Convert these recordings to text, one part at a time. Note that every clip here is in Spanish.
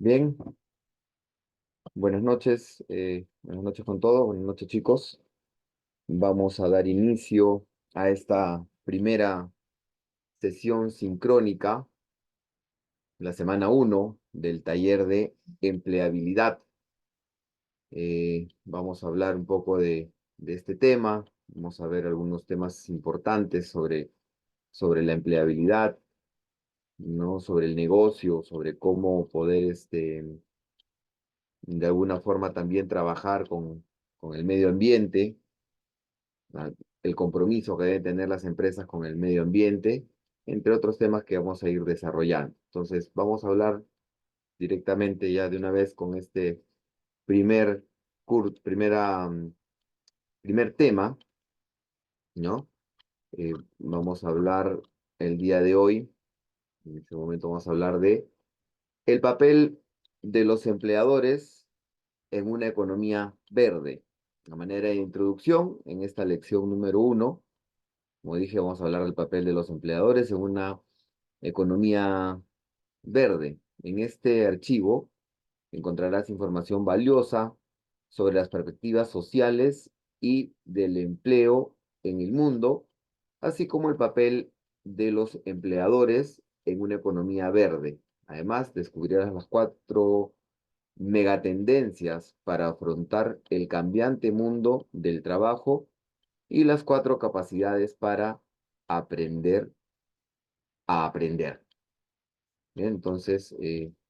Bien, buenas noches con todos, buenas noches chicos. Vamos a dar inicio a esta primera sesión sincrónica, la semana uno del taller de empleabilidad. Vamos a hablar un poco de este tema, vamos a ver algunos temas importantes sobre la empleabilidad, ¿no? Sobre el negocio, sobre cómo poder de alguna forma también trabajar con el medio ambiente, ¿no? El compromiso que deben tener las empresas con el medio ambiente, entre otros temas que vamos a ir desarrollando. Entonces, vamos a hablar directamente ya de una vez con este primer, primer tema, ¿no? Vamos a hablar el día de hoy, en este momento vamos a hablar de el papel de los empleadores en una economía verde. A manera de introducción, en esta lección número uno, como dije, vamos a hablar del papel de los empleadores en una economía verde. En este archivo encontrarás información valiosa sobre las perspectivas sociales y del empleo en el mundo, así como el papel de los empleadores en una economía verde. Además, descubrirás las cuatro megatendencias para afrontar el cambiante mundo del trabajo y las cuatro capacidades para aprender a aprender. Bien, entonces,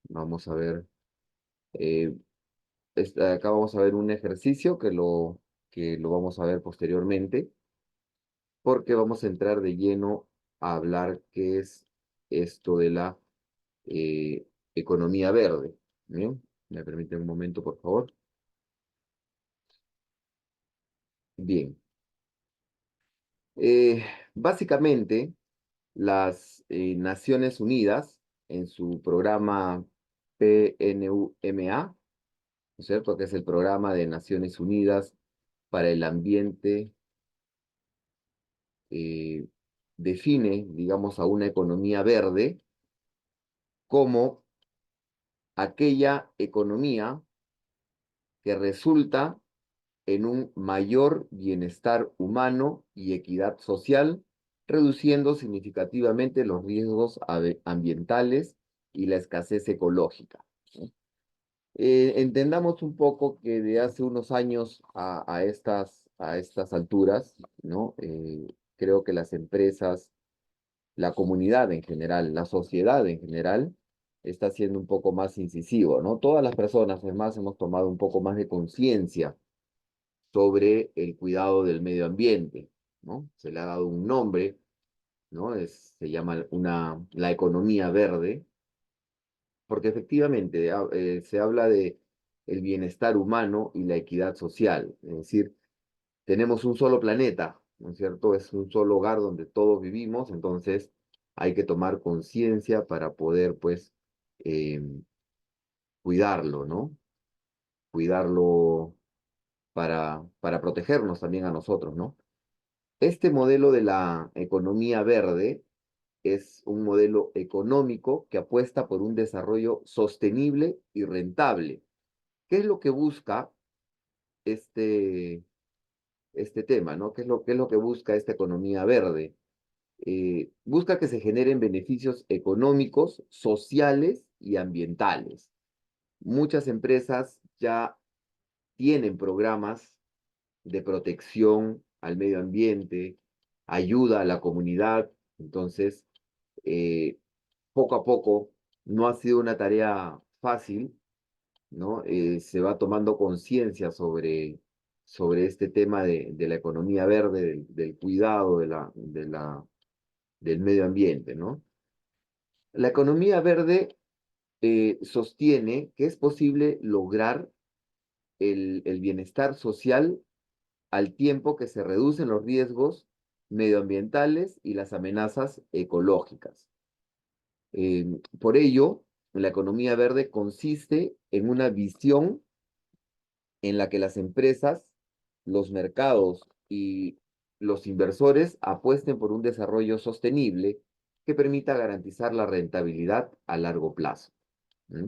vamos a ver, eh, acá vamos a ver un ejercicio que lo vamos a ver posteriormente, porque vamos a entrar de lleno a hablar qué es esto de la eh, economía verde. Bien, me permiten un momento, por favor. Bien, eh, básicamente, las Naciones Unidas, en su programa PNUMA, ¿no es cierto? Que es el Programa de Naciones Unidas para el Ambiente, eh, define, digamos, a una economía verde como aquella economía que resulta en un mayor bienestar humano y equidad social, reduciendo significativamente los riesgos ambientales y la escasez ecológica, ¿no? Entendamos un poco que de hace unos años a estas alturas, ¿no? Creo que las empresas, la comunidad en general, la sociedad en general, está siendo un poco más incisivo, ¿no? Todas las personas, además, hemos tomado un poco más de conciencia sobre el cuidado del medio ambiente, ¿no? Se le ha dado un nombre, ¿no? Se llama la economía verde, porque efectivamente se habla de el bienestar humano y la equidad social, es decir, tenemos un solo planeta, ¿no es cierto? Es un solo hogar donde todos vivimos, entonces hay que tomar conciencia para poder, pues, eh, cuidarlo, ¿no? Cuidarlo para protegernos también a nosotros, ¿no? Este modelo de la economía verde es un modelo económico que apuesta por un desarrollo sostenible y rentable. ¿Qué es lo que busca este, este tema, ¿no? Qué es lo que busca esta economía verde? Busca que se generen beneficios económicos, sociales y ambientales. Muchas empresas ya tienen programas de protección al medio ambiente, ayuda a la comunidad. Entonces, eh, poco a poco, no ha sido una tarea fácil, ¿no? Se va tomando conciencia sobre este tema de la economía verde, del cuidado del medio ambiente, ¿no? La economía verde sostiene que es posible lograr el bienestar social al tiempo que se reducen los riesgos medioambientales y las amenazas ecológicas. Por ello, la economía verde consiste en una visión en la que las empresas, los mercados y los inversores apuesten por un desarrollo sostenible que permita garantizar la rentabilidad a largo plazo. ¿Mm?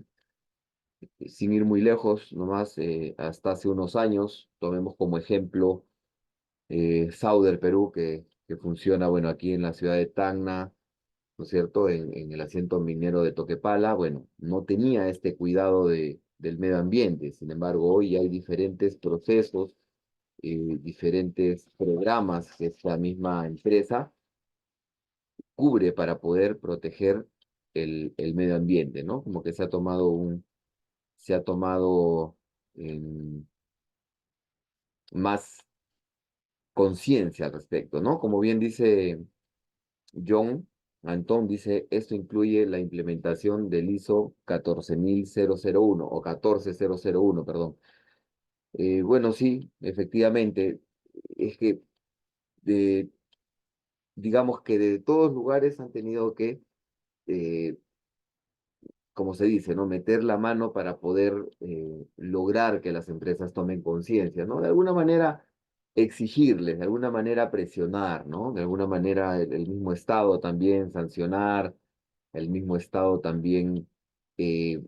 Sin ir muy lejos, nomás hasta hace unos años, tomemos como ejemplo Sauder Perú, que funciona, bueno, aquí en la ciudad de Tacna, ¿no es cierto?, en el asiento minero de Toquepala, bueno, no tenía este cuidado del medio ambiente. Sin embargo, hoy hay diferentes procesos, diferentes programas que esta misma empresa cubre para poder proteger el medio ambiente, ¿no? Como que se ha tomado em, más conciencia al respecto, ¿no? Como bien dice John Antón, dice, esto incluye la implementación del ISO 14001 o 14001, perdón. Bueno, sí, efectivamente, es que de, digamos que de todos lugares han tenido que eh, como se dice, ¿no? Meter la mano para poder lograr que las empresas tomen conciencia, ¿no? De alguna manera exigirles, de alguna manera presionar, ¿no? De alguna manera el mismo Estado también sancionar, el mismo Estado también eh,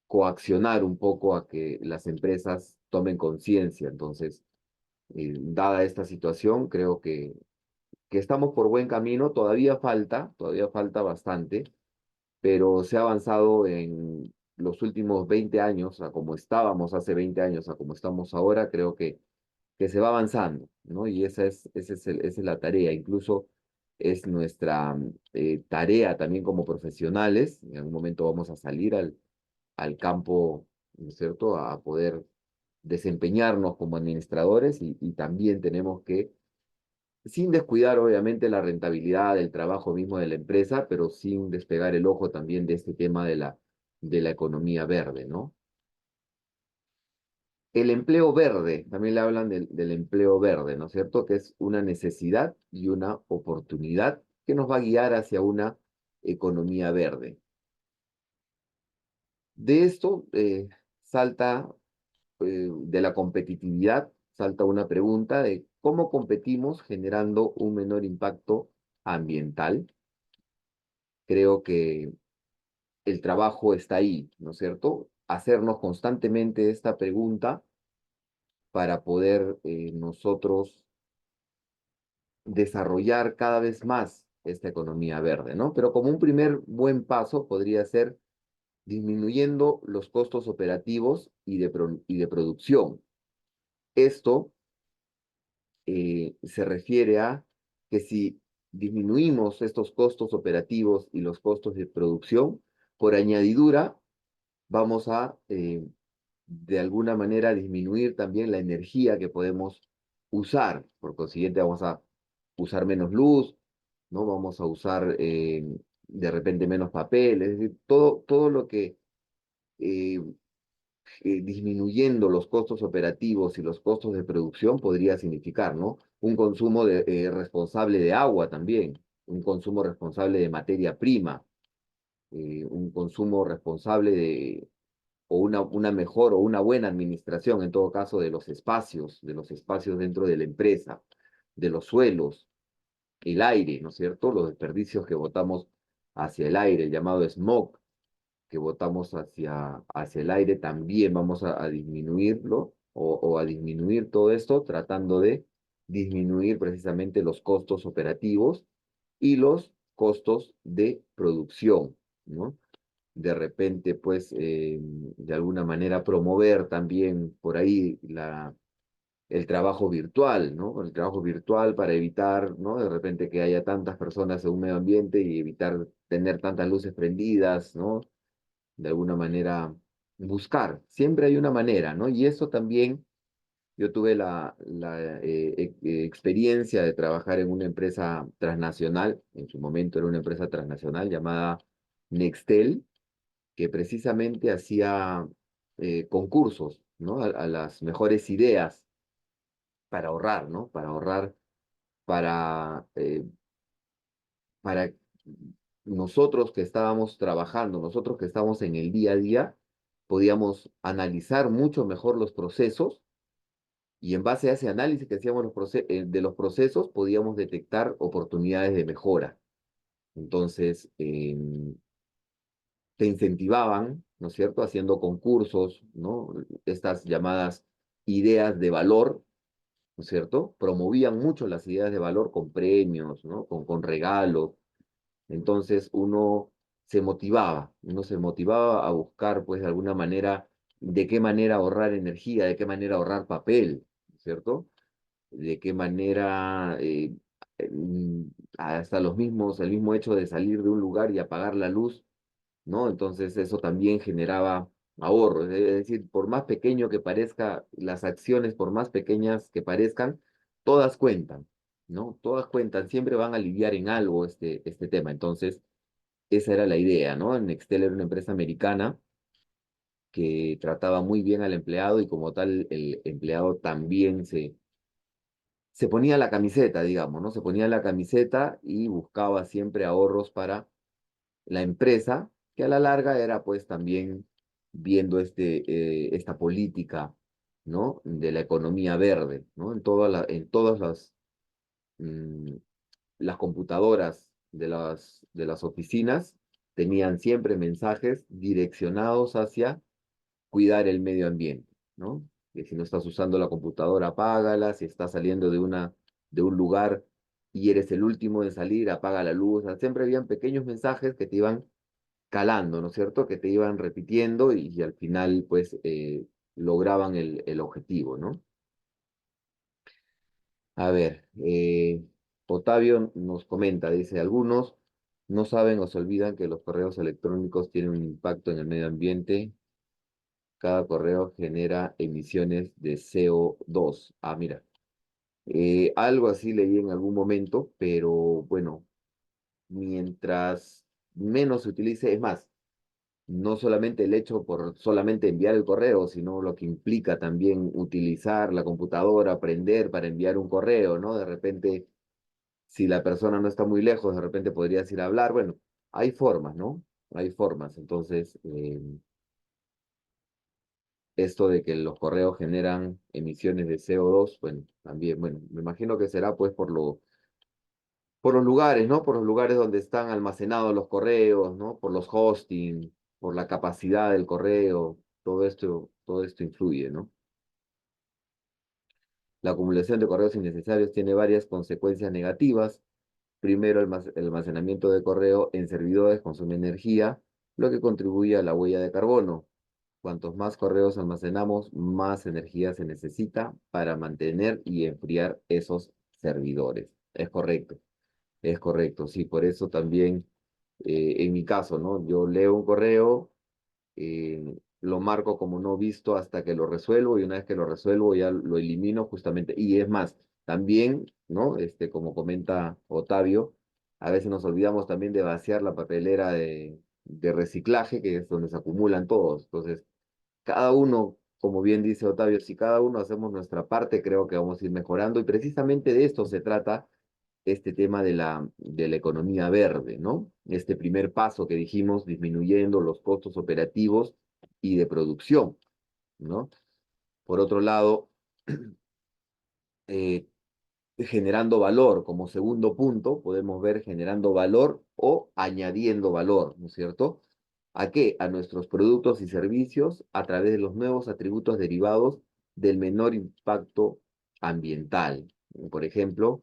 coaccionar un poco a que las empresas tomen conciencia. Entonces, dada esta situación, creo que estamos por buen camino, todavía falta bastante, pero se ha avanzado en los últimos 20 años, a como estábamos hace 20 años, a como estamos ahora, creo que se va avanzando, ¿no? Y esa es la tarea, incluso es nuestra tarea también como profesionales, en algún momento vamos a salir al campo, ¿no es cierto?, a poder desempeñarnos como administradores y también tenemos que sin descuidar obviamente la rentabilidad del trabajo mismo de la empresa, pero sin despegar el ojo también de este tema de la economía verde, ¿no? El empleo verde, también le hablan del empleo verde, ¿no es cierto? Que es una necesidad y una oportunidad que nos va a guiar hacia una economía verde. De esto salta, de la competitividad, salta una pregunta de cómo competimos generando un menor impacto ambiental. Creo que el trabajo está ahí, ¿no es cierto? Hacernos constantemente esta pregunta para poder nosotros desarrollar cada vez más esta economía verde, ¿no? Pero como un primer buen paso podría ser disminuyendo los costos operativos y de producción. Esto se refiere a que si disminuimos estos costos operativos y los costos de producción, por añadidura, vamos a de alguna manera disminuir también la energía que podemos usar. Por consiguiente, vamos a usar menos luz, ¿no? Vamos a usar de repente menos papel, es decir, todo lo que eh, disminuyendo los costos operativos y los costos de producción podría significar, ¿no? Un consumo responsable de agua también, un consumo responsable de materia prima, un consumo responsable o una mejor o una buena administración, en todo caso, de los espacios dentro de la empresa, de los suelos, el aire, ¿no es cierto? Los desperdicios que botamos hacia el aire, el llamado smog, que botamos hacia el aire, también vamos a disminuirlo o a disminuir todo esto tratando de disminuir precisamente los costos operativos y los costos de producción, ¿no? De repente, pues, de alguna manera promover también por ahí el trabajo virtual, ¿no? El trabajo virtual para evitar, ¿no? De repente que haya tantas personas en un medio ambiente y evitar tener tantas luces prendidas, ¿no? De alguna manera buscar, siempre hay una manera, ¿no? Y eso también, yo tuve la experiencia de trabajar en una empresa transnacional, en su momento era una empresa transnacional llamada Nextel, que precisamente hacía concursos, ¿no? A las mejores ideas para ahorrar, ¿no? Para ahorrar, para nosotros que estábamos trabajando, nosotros que estamos en el día a día, podíamos analizar mucho mejor los procesos y en base a ese análisis que hacíamos de los procesos, podíamos detectar oportunidades de mejora. Entonces, te incentivaban ¿no es cierto? Haciendo concursos, ¿no? Estas llamadas ideas de valor, ¿no es cierto? Promovían mucho las ideas de valor con premios, ¿no? Con regalos. Entonces uno se motivaba a buscar, pues, de alguna manera, de qué manera ahorrar energía, de qué manera ahorrar papel, ¿no es cierto? De qué manera, hasta el mismo hecho de salir de un lugar y apagar la luz, ¿no? Entonces eso también generaba ahorro, es decir, por más pequeño que parezca, las acciones, por más pequeñas que parezcan, todas cuentan, ¿no? Todas cuentan, siempre van a aliviar en algo este tema. Entonces, esa era la idea, ¿no? Nextel era una empresa americana que trataba muy bien al empleado y como tal el empleado también se ponía la camiseta, digamos, ¿no? Se ponía la camiseta y buscaba siempre ahorros para la empresa, que a la larga era pues también viendo esta política, ¿no? De la economía verde, ¿no? En todas mm, las computadoras de las oficinas tenían siempre mensajes direccionados hacia cuidar el medio ambiente, ¿no? Que si no estás usando la computadora, apágala, si estás saliendo de un lugar y eres el último en salir, apaga la luz. O sea, siempre habían pequeños mensajes que te iban calando, ¿no es cierto? Que te iban repitiendo y al final, pues, lograban el objetivo, ¿no? A ver, Otavio nos comenta, dice, algunos no saben o se olvidan que los correos electrónicos tienen un impacto en el medio ambiente. Cada correo genera emisiones de CO2. Ah, mira, algo así leí en algún momento, pero bueno, mientras menos se utilice, es más, no solamente el hecho por solamente enviar el correo, sino lo que implica también utilizar la computadora, aprender para enviar un correo, ¿no? De repente, si la persona no está muy lejos, de repente podrías ir a hablar. Bueno, hay formas, ¿no? Hay formas. Entonces, esto de que los correos generan emisiones de CO2, bueno, también, bueno, me imagino que será pues por los lugares, ¿no? Por los lugares donde están almacenados los correos, ¿no? Por los hosting, por la capacidad del correo, todo esto influye, ¿no? La acumulación de correos innecesarios tiene varias consecuencias negativas. Primero, el almacenamiento de correo en servidores consume energía, lo que contribuye a la huella de carbono. Cuantos más correos almacenamos, más energía se necesita para mantener y enfriar esos servidores. Es correcto, sí, por eso también, en mi caso, ¿no? Yo leo un correo, lo marco como no visto hasta que lo resuelvo y una vez que lo resuelvo ya lo elimino justamente. Y es más, también, ¿no? Como comenta Otavio, a veces nos olvidamos también de vaciar la papelera de reciclaje, que es donde se acumulan todos. Entonces, cada uno, como bien dice Otavio, si cada uno hacemos nuestra parte, creo que vamos a ir mejorando y precisamente de esto se trata este tema de la economía verde, ¿no? Este primer paso que dijimos, disminuyendo los costos operativos y de producción, ¿no? Por otro lado, eh, generando valor, como segundo punto, podemos ver generando valor o añadiendo valor, ¿no es cierto? ¿A qué? A nuestros productos y servicios a través de los nuevos atributos derivados del menor impacto ambiental. Por ejemplo,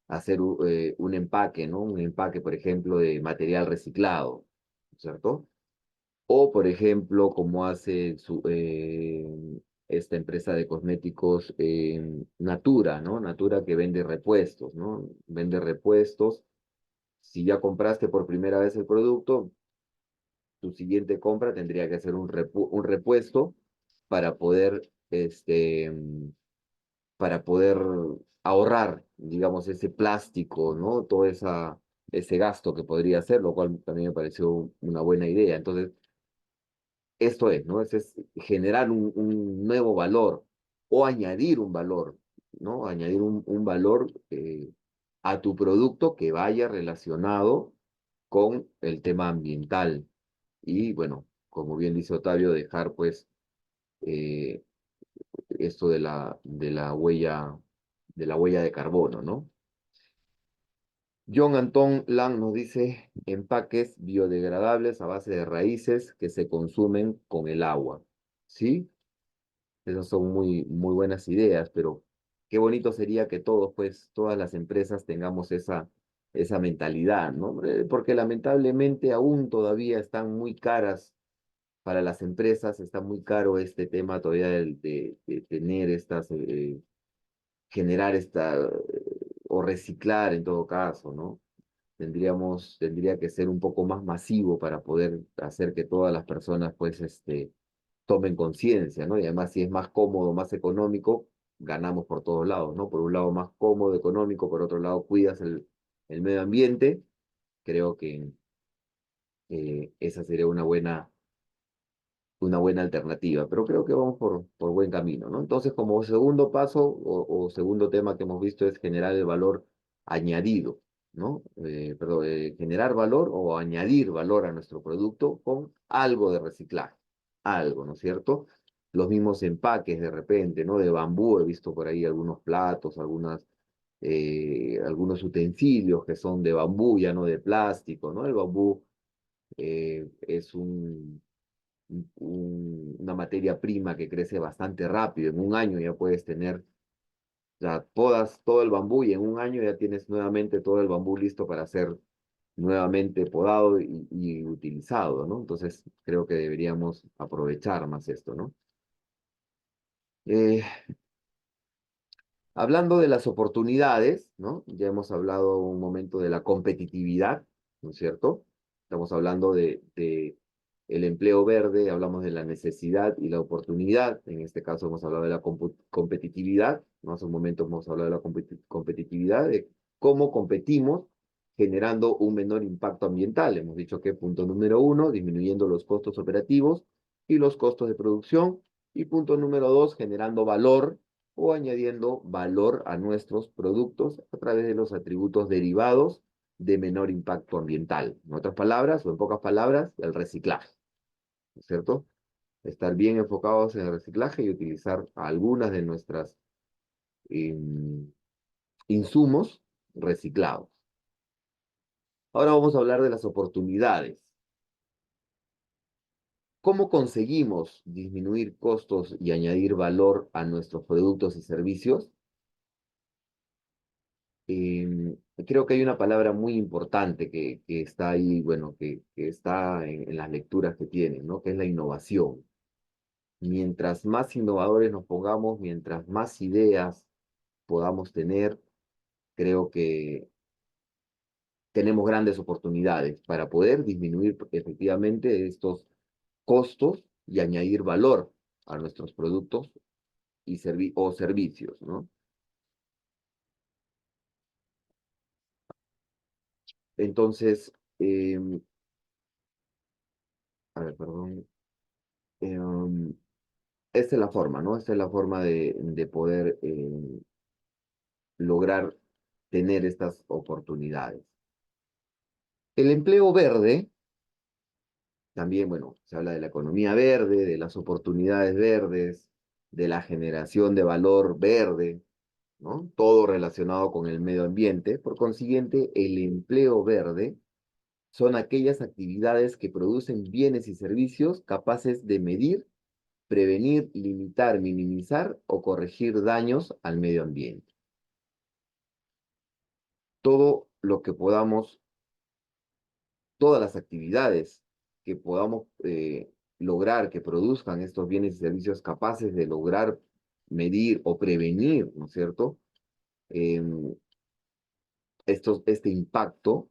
hacer un empaque, ¿no? Un empaque, por ejemplo, de material reciclado, ¿no es cierto? O, por ejemplo, como hace esta empresa de cosméticos Natura, ¿no? Natura que vende repuestos, ¿no? Vende repuestos. Si ya compraste por primera vez el producto, tu siguiente compra tendría que ser un repuesto para poder, para poder ahorrar, digamos, ese plástico, ¿no? Ese gasto que podría hacer, lo cual también me pareció una buena idea. Entonces, esto es, ¿no? Es generar un nuevo valor o añadir un valor, ¿no? Añadir un valor a tu producto que vaya relacionado con el tema ambiental. Y bueno, como bien dice Otavio, dejar pues eh, esto de la huella de carbono, ¿no? John Anton Lang nos dice empaques biodegradables a base de raíces que se consumen con el agua. ¿Sí? Esas son muy, muy buenas ideas, pero qué bonito sería que todos, pues, todas las empresas tengamos esa mentalidad, ¿no? Porque lamentablemente aún todavía están muy caras para las empresas, está muy caro este tema todavía de tener generar o reciclar en todo caso, ¿no? Tendría que ser un poco más masivo para poder hacer que todas las personas, pues, tomen conciencia, ¿no? Y además, si es más cómodo, más económico, ganamos por todos lados, ¿no? Por un lado, más cómodo, económico, por otro lado, cuidas el medio ambiente. Creo que esa sería una buena alternativa, pero creo que vamos por buen camino, ¿no? Entonces, como segundo paso o segundo tema que hemos visto es generar el valor añadido, ¿no? Perdón, generar valor o añadir valor a nuestro producto con algo de reciclaje, algo, ¿no es cierto? Los mismos empaques de repente, ¿no? De bambú, he visto por ahí algunos platos, algunos utensilios que son de bambú, ya no de plástico, ¿no? El bambú es una materia prima que crece bastante rápido. En un año ya puedes tener, ya podas todo el bambú y en un año ya tienes nuevamente todo el bambú listo para ser nuevamente podado y utilizado, ¿no? Entonces creo que deberíamos aprovechar más esto, ¿no? Eh, Hablando de las oportunidades, ¿no? Ya hemos hablado un momento de la competitividad, ¿no es cierto? Estamos hablando de el empleo verde, hablamos de la necesidad y la oportunidad. En este caso hemos hablado de la competitividad, ¿no? Hace un momento hemos hablado de la competitividad, de cómo competimos generando un menor impacto ambiental. Hemos dicho que punto número uno, disminuyendo los costos operativos y los costos de producción. Y punto número dos, generando valor o añadiendo valor a nuestros productos a través de los atributos derivados de menor impacto ambiental. En otras palabras, o en pocas palabras, el reciclaje, ¿no es cierto? Estar bien enfocados en el reciclaje y utilizar algunas de nuestras eh, insumos reciclados. Ahora vamos a hablar de las oportunidades. ¿Cómo conseguimos disminuir costos y añadir valor a nuestros productos y servicios? Creo que hay una palabra muy importante que está ahí, bueno, que está en las lecturas que tienen, ¿no? Que es la innovación. Mientras más innovadores nos pongamos, mientras más ideas podamos tener, creo que tenemos grandes oportunidades para poder disminuir efectivamente estos costos y añadir valor a nuestros productos o servicios, ¿no? Entonces, a ver, perdón. em, Esta es la forma, ¿no? Esta es la forma de poder lograr tener estas oportunidades. El empleo verde, también, bueno, se habla de la economía verde, de las oportunidades verdes, de la generación de valor verde, ¿no? Todo relacionado con el medio ambiente. Por consiguiente, el empleo verde son aquellas actividades que producen bienes y servicios capaces de medir, prevenir, limitar, minimizar o corregir daños al medio ambiente. Todo lo que podamos, todas las actividades que podamos lograr, que produzcan estos bienes y servicios capaces de lograr medir o prevenir, ¿no es cierto? Em, este impacto,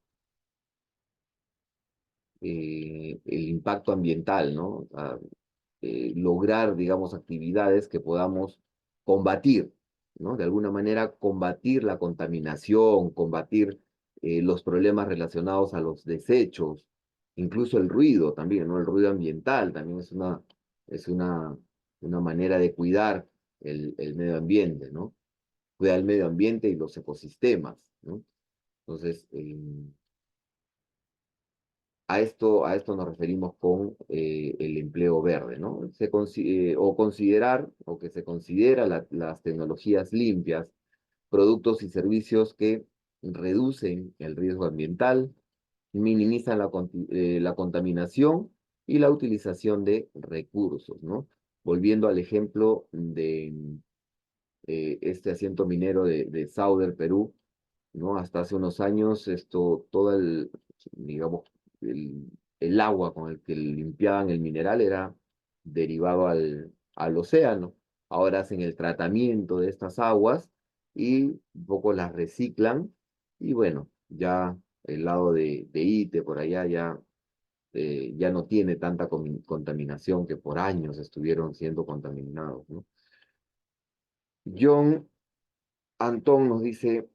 el impacto ambiental, ¿no? Lograr, digamos, actividades que podamos combatir, ¿no? De alguna manera, combatir la contaminación, combatir los problemas relacionados a los desechos, incluso el ruido también, ¿no? El ruido ambiental también es una manera de cuidar el medio ambiente, ¿no? Cuidar el medio ambiente y los ecosistemas, ¿no? Entonces, a esto nos referimos con el empleo verde, ¿no? O considerar, o que se considera las tecnologías limpias, productos y servicios que reducen el riesgo ambiental, minimizan la contaminación y la utilización de recursos, ¿no? Volviendo al ejemplo de este asiento minero de Sauder, Perú, ¿no? Hasta hace unos años, todo digamos, el agua con el que limpiaban el mineral era derivado al océano. Ahora hacen el tratamiento de estas aguas y un poco las reciclan y bueno, ya el lado de Ite por allá ya no tiene tanta contaminación que por años estuvieron siendo contaminados, ¿no? John Antón nos dice,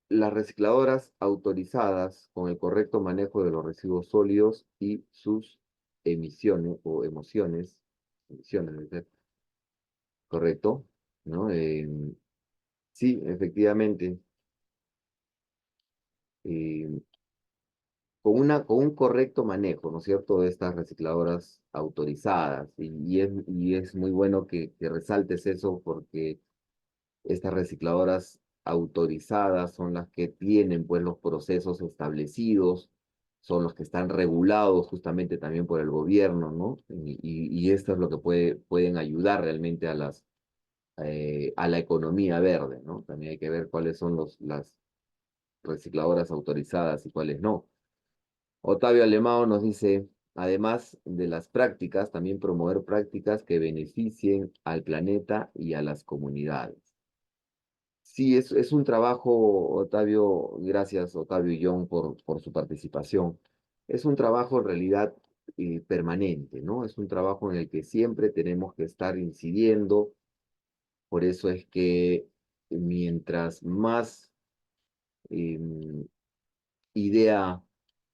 las recicladoras autorizadas con el correcto manejo de los residuos sólidos y sus emisiones o emisiones, debe ser, correcto, ¿no? Sí, efectivamente, eh, con un correcto manejo, ¿no es cierto?, de estas recicladoras autorizadas. Y es muy bueno que resaltes eso porque estas recicladoras autorizadas son las que tienen pues los procesos establecidos, son los que están regulados justamente también por el gobierno, ¿no? Y esto es lo que pueden ayudar realmente a la economía verde, ¿no? También hay que ver cuáles son las recicladoras autorizadas y cuáles no. Octavio Alemão nos dice, además de las prácticas, también promover prácticas que beneficien al planeta y a las comunidades. Sí, es un trabajo, Octavio, gracias Octavio y John por su participación. Es un trabajo en realidad permanente, ¿no? Es un trabajo en el que siempre tenemos que estar incidiendo. Por eso es que mientras más em, idea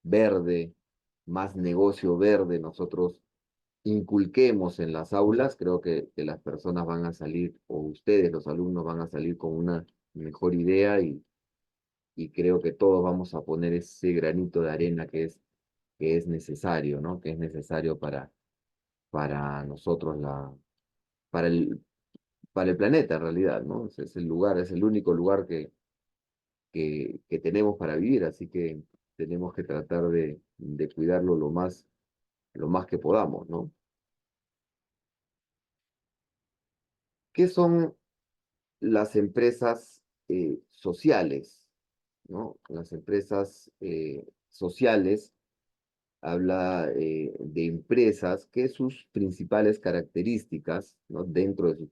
verde, más negocio verde nosotros inculquemos en las aulas, creo que las personas van a salir, o ustedes, los alumnos, van a salir con una mejor idea y creo que todos vamos a poner ese granito de arena que es necesario, ¿no? Que es necesario para nosotros, para el, para el planeta en realidad, ¿no? Es el lugar, es el único lugar que tenemos para vivir, así que tenemos que tratar de cuidarlo lo más que podamos, ¿no? ¿Qué son las empresas sociales? ¿No? Las empresas sociales habla de empresas que sus principales características, ¿no? Dentro de sus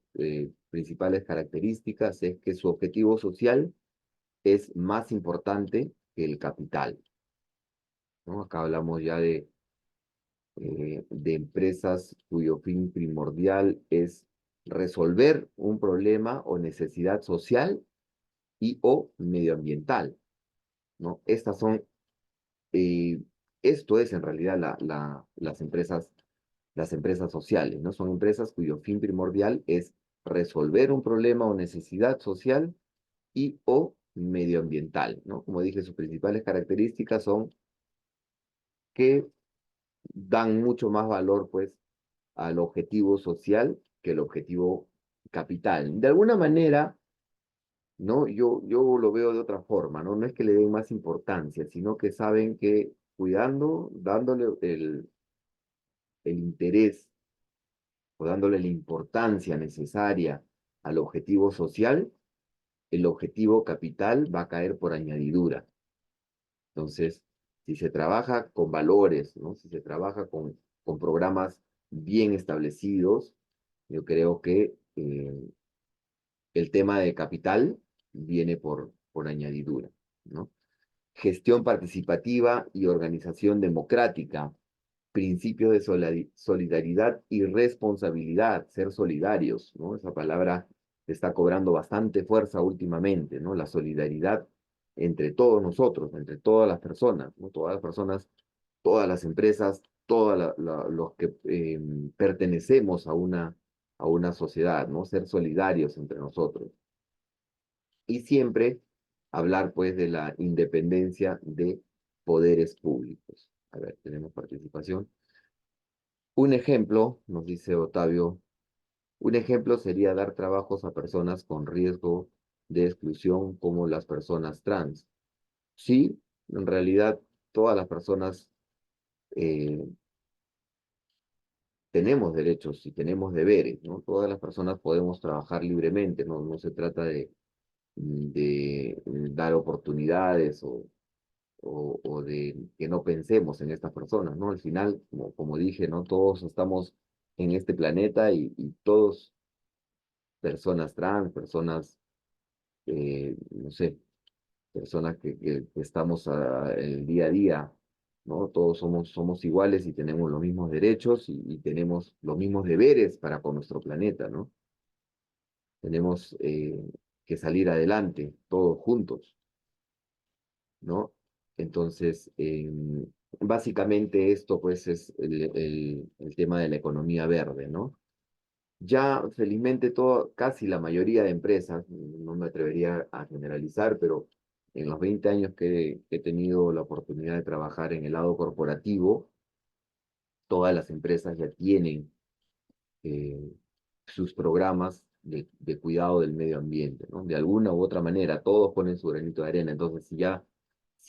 principales características es que su objetivo social es más importante que el capital, ¿no? Acá hablamos ya de empresas cuyo fin primordial es resolver un problema o necesidad social y o medioambiental, ¿no? Eh, esto es en realidad las empresas sociales, ¿no? Son empresas cuyo fin primordial es resolver un problema o necesidad social y o medioambiental, ¿no? Como dije, sus principales características son que dan mucho más valor, pues, al objetivo social que el objetivo capital. De alguna manera, ¿no? Yo lo veo de otra forma, ¿no? No es que le den más importancia, sino que saben que cuidando, dándole el interés o dándole la importancia necesaria al objetivo social, el objetivo capital va a caer por añadidura. Entonces, si se trabaja con valores, ¿no? Si se trabaja con programas bien establecidos, yo creo que el tema de capital viene por añadidura, ¿no? Gestión participativa y organización democrática, principios de solidaridad y responsabilidad, ser solidarios, ¿no? Esa palabra está cobrando bastante fuerza últimamente, ¿no? La solidaridad entre todos nosotros, entre todas las personas, ¿no? Todas las personas, todas las empresas, todos los que pertenecemos a una sociedad, ¿no? Ser solidarios entre nosotros. Y siempre hablar, pues, de la independencia de poderes públicos. A ver, tenemos participación. Un ejemplo, nos dice Octavio, un ejemplo sería dar trabajos a personas con riesgo de exclusión como las personas trans. Sí, en realidad todas las personas eh, tenemos derechos y tenemos deberes, ¿no? Todas las personas podemos trabajar libremente, no, no se trata de dar oportunidades o de que no pensemos en estas personas, ¿no? Al final, como dije, ¿no? Todos estamos en este planeta y todos, personas trans, personas, no sé, personas que estamos el día a día, ¿no? Todos somos iguales y tenemos los mismos derechos y tenemos los mismos deberes para con nuestro planeta, ¿no? Tenemos que salir adelante, todos juntos, ¿no? Entonces, básicamente esto pues es el tema de la economía verde, ¿no? Ya felizmente casi la mayoría de empresas, no me atrevería a generalizar, pero en los 20 años que he tenido la oportunidad de trabajar en el lado corporativo, todas las empresas ya tienen eh, sus programas de cuidado del medio ambiente, ¿no? De alguna u otra manera, todos ponen su granito de arena. Entonces, si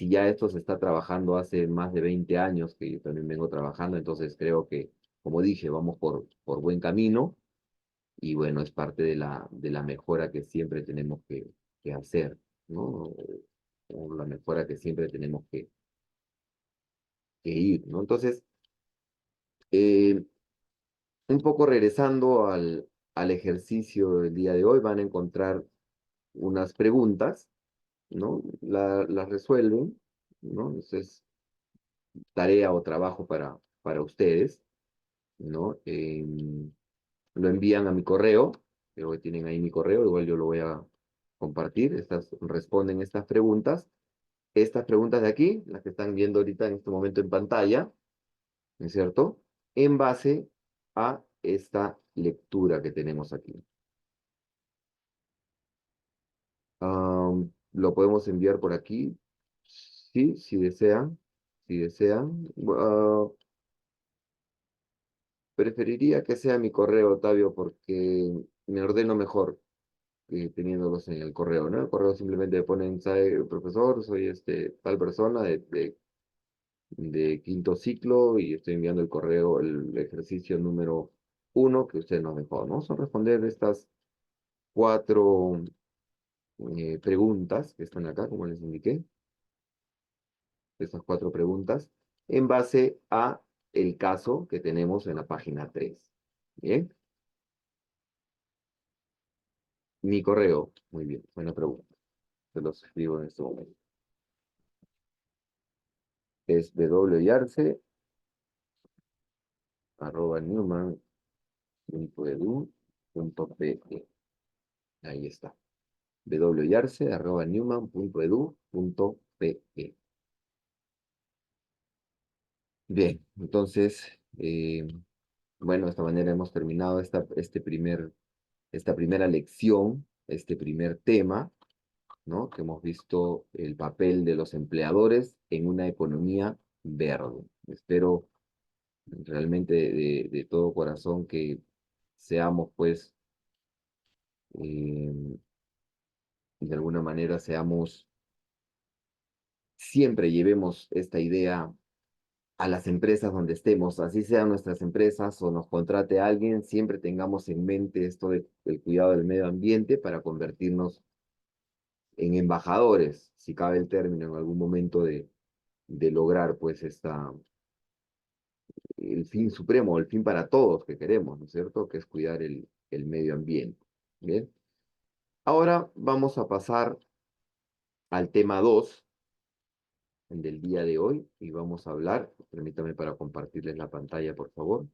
ya esto se está trabajando hace más de 20 años, que yo también vengo trabajando, entonces creo que, como dije, vamos por buen camino y bueno, es parte de la mejora que siempre tenemos que hacer, ¿no? O la mejora que siempre tenemos que ir, ¿no? Entonces, eh, un poco regresando al ejercicio del día de hoy, van a encontrar unas preguntas, ¿no? Las resuelven, ¿no? Entonces, tarea o trabajo para ustedes, ¿no? Lo envían a mi correo, creo que tienen ahí mi correo, igual yo lo voy a compartir, responden estas preguntas de aquí, las que están viendo ahorita en este momento en pantalla, ¿no es cierto? En base a esta lectura que tenemos aquí. Lo podemos enviar por aquí, sí, si desean. Preferiría que sea mi correo, Octavio, porque me ordeno mejor teniéndolos en el correo, ¿no? El correo simplemente le ponen, ¿sabe, profesor? Soy tal persona de quinto ciclo y estoy enviando el correo, el ejercicio número 1 que usted nos dejó, ¿no? Son responder estas 4 preguntas que están acá, como les indiqué, estas 4 preguntas, en base a el caso que tenemos en la página 3. Bien, mi correo, muy bien, buena pregunta. Se los escribo en este momento. Es wyarce@newman.edu.pe. Ahí está. wyarce@newman.edu.pe. Bien, entonces, bueno, de esta manera hemos terminado esta primera lección, este primer tema, ¿no? Que hemos visto el papel de los empleadores en una economía verde. Espero realmente de todo corazón que seamos, pues, eh, de alguna manera siempre llevemos esta idea a las empresas donde estemos, así sean nuestras empresas o nos contrate alguien, siempre tengamos en mente esto del cuidado del medio ambiente para convertirnos en embajadores, si cabe el término, en algún momento de lograr pues el fin supremo, el fin para todos que queremos, ¿no es cierto? Que es cuidar el medio ambiente. Bien. Ahora vamos a pasar al tema 2 del día de hoy y vamos a hablar, permítame para compartirles la pantalla, por favor.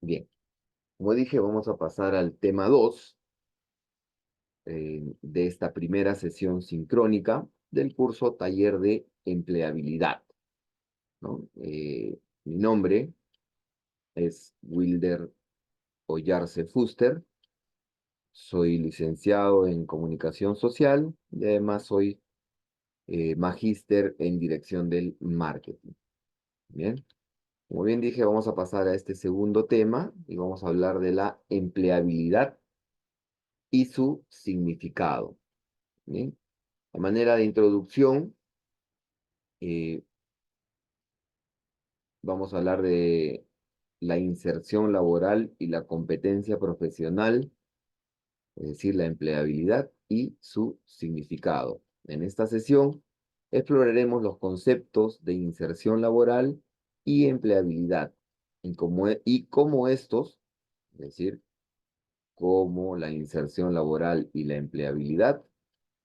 Bien, como dije, vamos a pasar al tema 2 de esta primera sesión sincrónica del curso Taller de Empleabilidad, ¿no? Mi nombre es Wilder Ollarse Fuster, soy licenciado en Comunicación Social y además soy magíster en dirección del marketing. Bien, como bien dije, vamos a pasar a este segundo tema y vamos a hablar de la empleabilidad y su significado. Bien, a manera de introducción, eh, vamos a hablar de la inserción laboral y la competencia profesional, es decir, la empleabilidad y su significado. En esta sesión exploraremos los conceptos de inserción laboral y empleabilidad y cómo estos, es decir, cómo la inserción laboral y la empleabilidad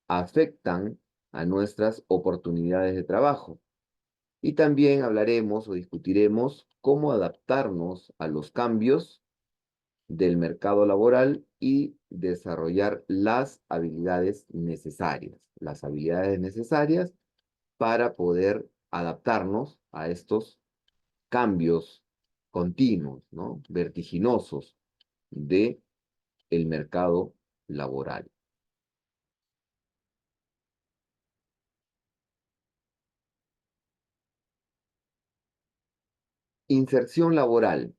afectan a nuestras oportunidades de trabajo. Y también hablaremos o discutiremos cómo adaptarnos a los cambios del mercado laboral y desarrollar las habilidades necesarias para poder adaptarnos a estos cambios continuos, ¿no? Vertiginosos de el mercado laboral. Inserción laboral.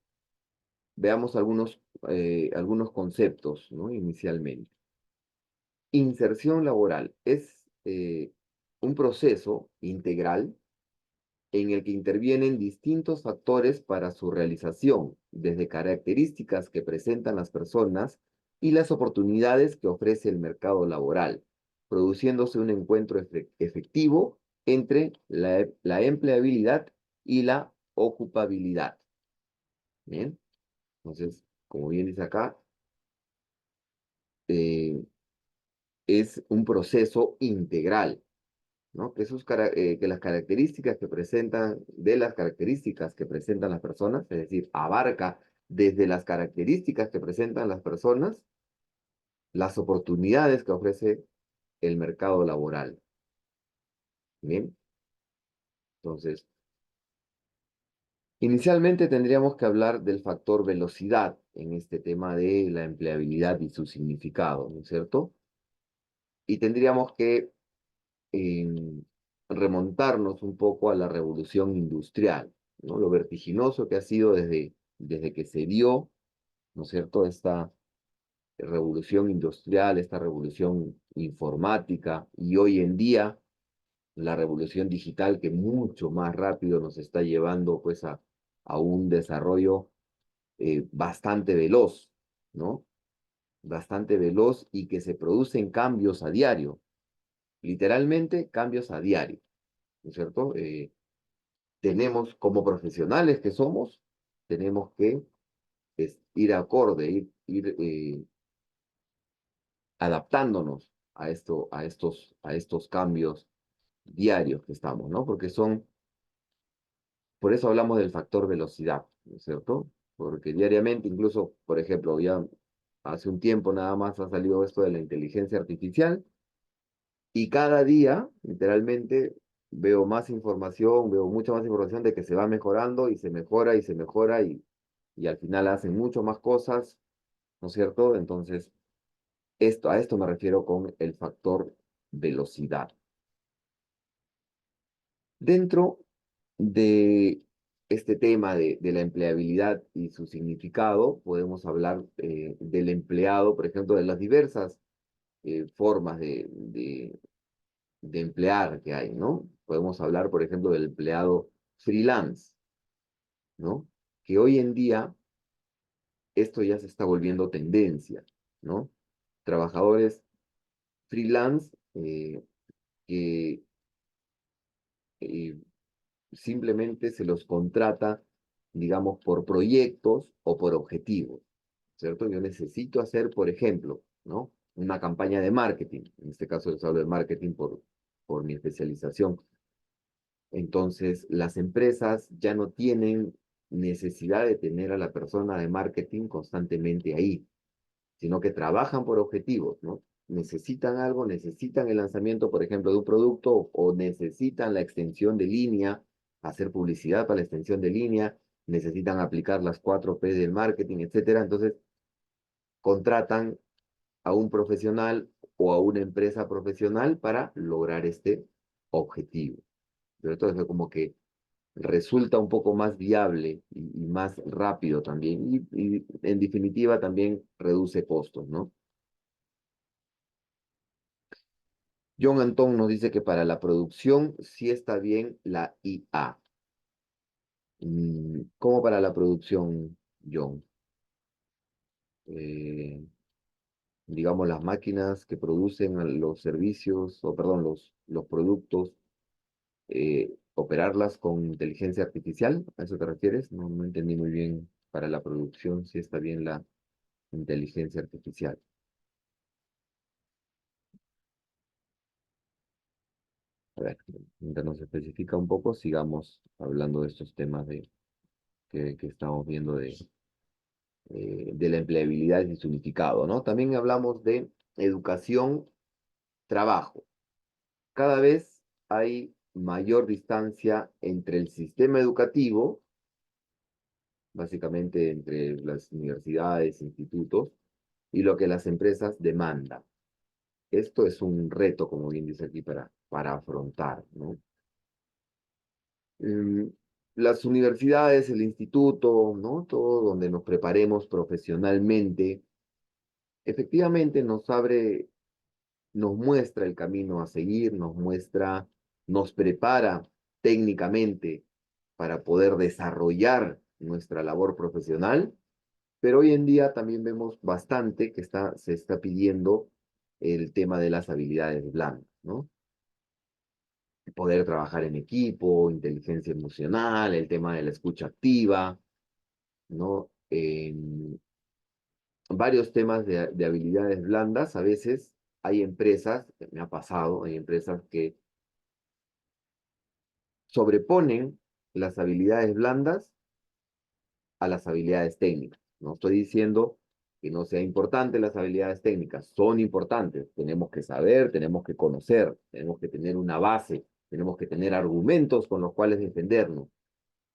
Veamos algunos conceptos, ¿no? Inicialmente. Inserción laboral es un proceso integral en el que intervienen distintos factores para su realización, desde características que presentan las personas y las oportunidades que ofrece el mercado laboral, produciéndose un encuentro efectivo entre la empleabilidad y la ocupabilidad. Bien, entonces, como bien dice acá, eh, es un proceso integral, ¿no? Que las características que presentan, de las características que presentan las personas, es decir, abarca desde las características que presentan las personas, las oportunidades que ofrece el mercado laboral. Bien, entonces, inicialmente tendríamos que hablar del factor velocidad en este tema de la empleabilidad y su significado, ¿no es cierto? Y tendríamos que eh, remontarnos un poco a la revolución industrial, ¿no? Lo vertiginoso que ha sido desde que se dio, ¿no es cierto?, esta revolución industrial, esta revolución informática y hoy en día la revolución digital que mucho más rápido nos está llevando pues a un desarrollo bastante veloz, ¿no? Bastante veloz y que se producen cambios a diario, literalmente cambios a diario, ¿no es cierto? Tenemos como profesionales que somos, tenemos que ir acorde, ir adaptándonos a estos cambios diarios que estamos, ¿no? Por eso hablamos del factor velocidad, ¿no es cierto? Porque diariamente, incluso, por ejemplo, ya hace un tiempo nada más ha salido esto de la inteligencia artificial y cada día, literalmente, veo más información, veo mucha más información de que se va mejorando y se mejora y se mejora y al final hacen mucho más cosas, ¿no es cierto? Entonces, a esto me refiero con el factor velocidad. Dentro de este tema de la empleabilidad y su significado, podemos hablar del empleado, por ejemplo, de las diversas formas de emplear que hay, ¿no? Podemos hablar, por ejemplo, del empleado freelance, ¿no? Que hoy en día esto ya se está volviendo tendencia, ¿no? Trabajadores freelance que eh, simplemente se los contrata, digamos, por proyectos o por objetivos, ¿cierto? Yo necesito hacer, por ejemplo, ¿no? Una campaña de marketing. En este caso les hablo de marketing por mi especialización. Entonces, las empresas ya no tienen necesidad de tener a la persona de marketing constantemente ahí, sino que trabajan por objetivos, ¿no? Necesitan algo, necesitan el lanzamiento, por ejemplo, de un producto o necesitan la extensión de línea, hacer publicidad para la extensión de línea, necesitan aplicar las 4P del marketing, etcétera. Entonces, contratan a un profesional o a una empresa profesional para lograr este objetivo. Pero entonces como que resulta un poco más viable y más rápido también. Y en definitiva también reduce costos, ¿no? John Antón nos dice que para la producción sí está bien la IA. ¿Cómo para la producción, John? Eh, digamos, las máquinas que producen los servicios, o perdón, los productos, operarlas con inteligencia artificial, ¿a eso te refieres? No, no entendí muy bien para la producción si está bien la inteligencia artificial. A ver, mientras nos especifica un poco, sigamos hablando de estos temas que estamos viendo de la empleabilidad y su significado, ¿no? También hablamos de educación, trabajo. Cada vez hay mayor distancia entre el sistema educativo, básicamente entre las universidades, institutos, y lo que las empresas demandan. Esto es un reto, como bien dice aquí, para afrontar, ¿no? Mm, las universidades, el instituto, ¿no? Todo donde nos preparemos profesionalmente, efectivamente nos muestra el camino a seguir, nos prepara técnicamente para poder desarrollar nuestra labor profesional, pero hoy en día también vemos bastante que se está pidiendo el tema de las habilidades blandas, ¿no? Poder trabajar en equipo, inteligencia emocional, el tema de la escucha activa, ¿no? Varios temas de habilidades blandas. A veces hay empresas, me ha pasado, hay empresas que sobreponen las habilidades blandas a las habilidades técnicas. No estoy diciendo que no sea importante las habilidades técnicas, son importantes. Tenemos que saber, tenemos que conocer, tenemos que tener una base, tenemos que tener argumentos con los cuales defendernos.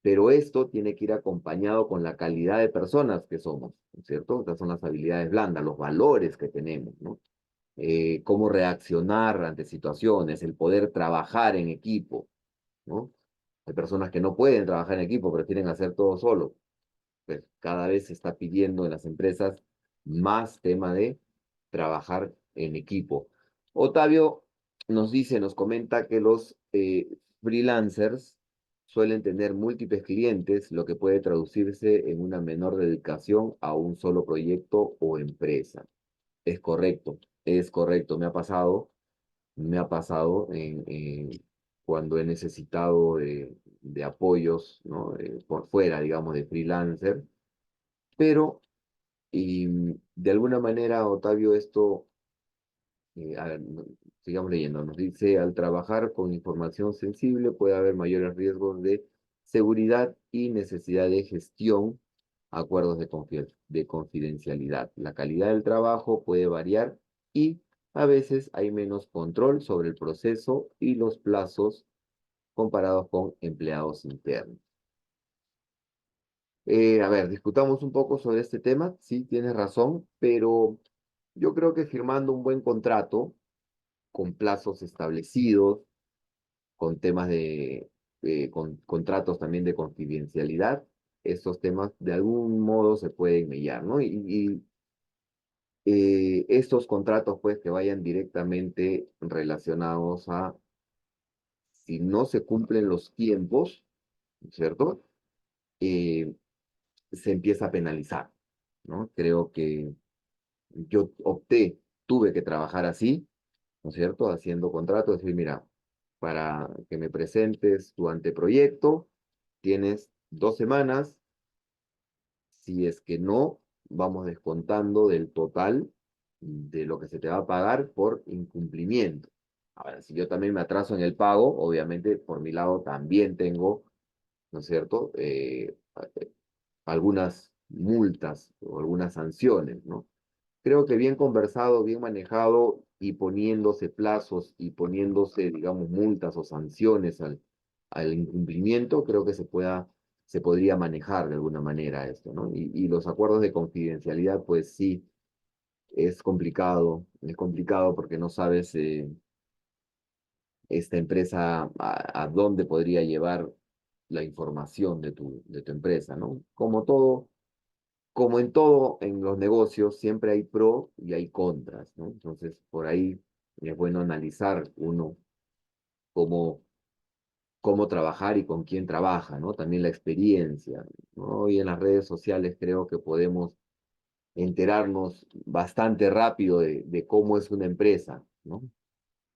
Pero esto tiene que ir acompañado con la calidad de personas que somos, ¿no es cierto? Estas son las habilidades blandas, los valores que tenemos, ¿no? Cómo reaccionar ante situaciones, el poder trabajar en equipo, ¿no? Hay personas que no pueden trabajar en equipo, prefieren hacer todo solo. Pues cada vez se está pidiendo en las empresas más tema de trabajar en equipo. Otavio nos comenta que los freelancers suelen tener múltiples clientes, lo que puede traducirse en una menor dedicación a un solo proyecto o empresa. Es correcto, me ha pasado cuando he necesitado de apoyos, ¿no? Por fuera, digamos, de freelancer, pero de alguna manera, Otavio, esto, a ver, sigamos leyendo, nos dice, al trabajar con información sensible puede haber mayores riesgos de seguridad y necesidad de gestión, acuerdos de confidencialidad. La calidad del trabajo puede variar y a veces hay menos control sobre el proceso y los plazos comparados con empleados internos. A ver, discutamos un poco sobre este tema. Sí, tienes razón, pero yo creo que firmando un buen contrato con plazos establecidos, con temas con contratos también de confidencialidad, estos temas de algún modo se pueden mellar, ¿no? Estos contratos, pues, que vayan directamente relacionados a si no se cumplen los tiempos, ¿cierto? Eh, se empieza a penalizar, ¿no? Creo que yo tuve que trabajar así, ¿no es cierto? Haciendo contratos, decir, mira, para que me presentes tu anteproyecto, tienes 2 semanas, si es que no, vamos descontando del total de lo que se te va a pagar por incumplimiento. Ahora, si yo también me atraso en el pago, obviamente por mi lado también tengo, ¿no es cierto? Algunas multas o algunas sanciones, ¿no? Creo que bien conversado, bien manejado y poniéndose plazos y poniéndose, digamos, multas o sanciones al incumplimiento, creo que se podría manejar de alguna manera esto, ¿no? Y los acuerdos de confidencialidad, pues sí, es complicado porque no sabes esta empresa, a dónde podría llevar la información de tu empresa, ¿no? Como en todo en los negocios, siempre hay pro y hay contras, ¿no? Entonces, por ahí es bueno analizar uno cómo, cómo trabajar y con quién trabaja, ¿no? También la experiencia, ¿no? Hoy en las redes sociales creo que podemos enterarnos bastante rápido de cómo es una empresa, ¿no?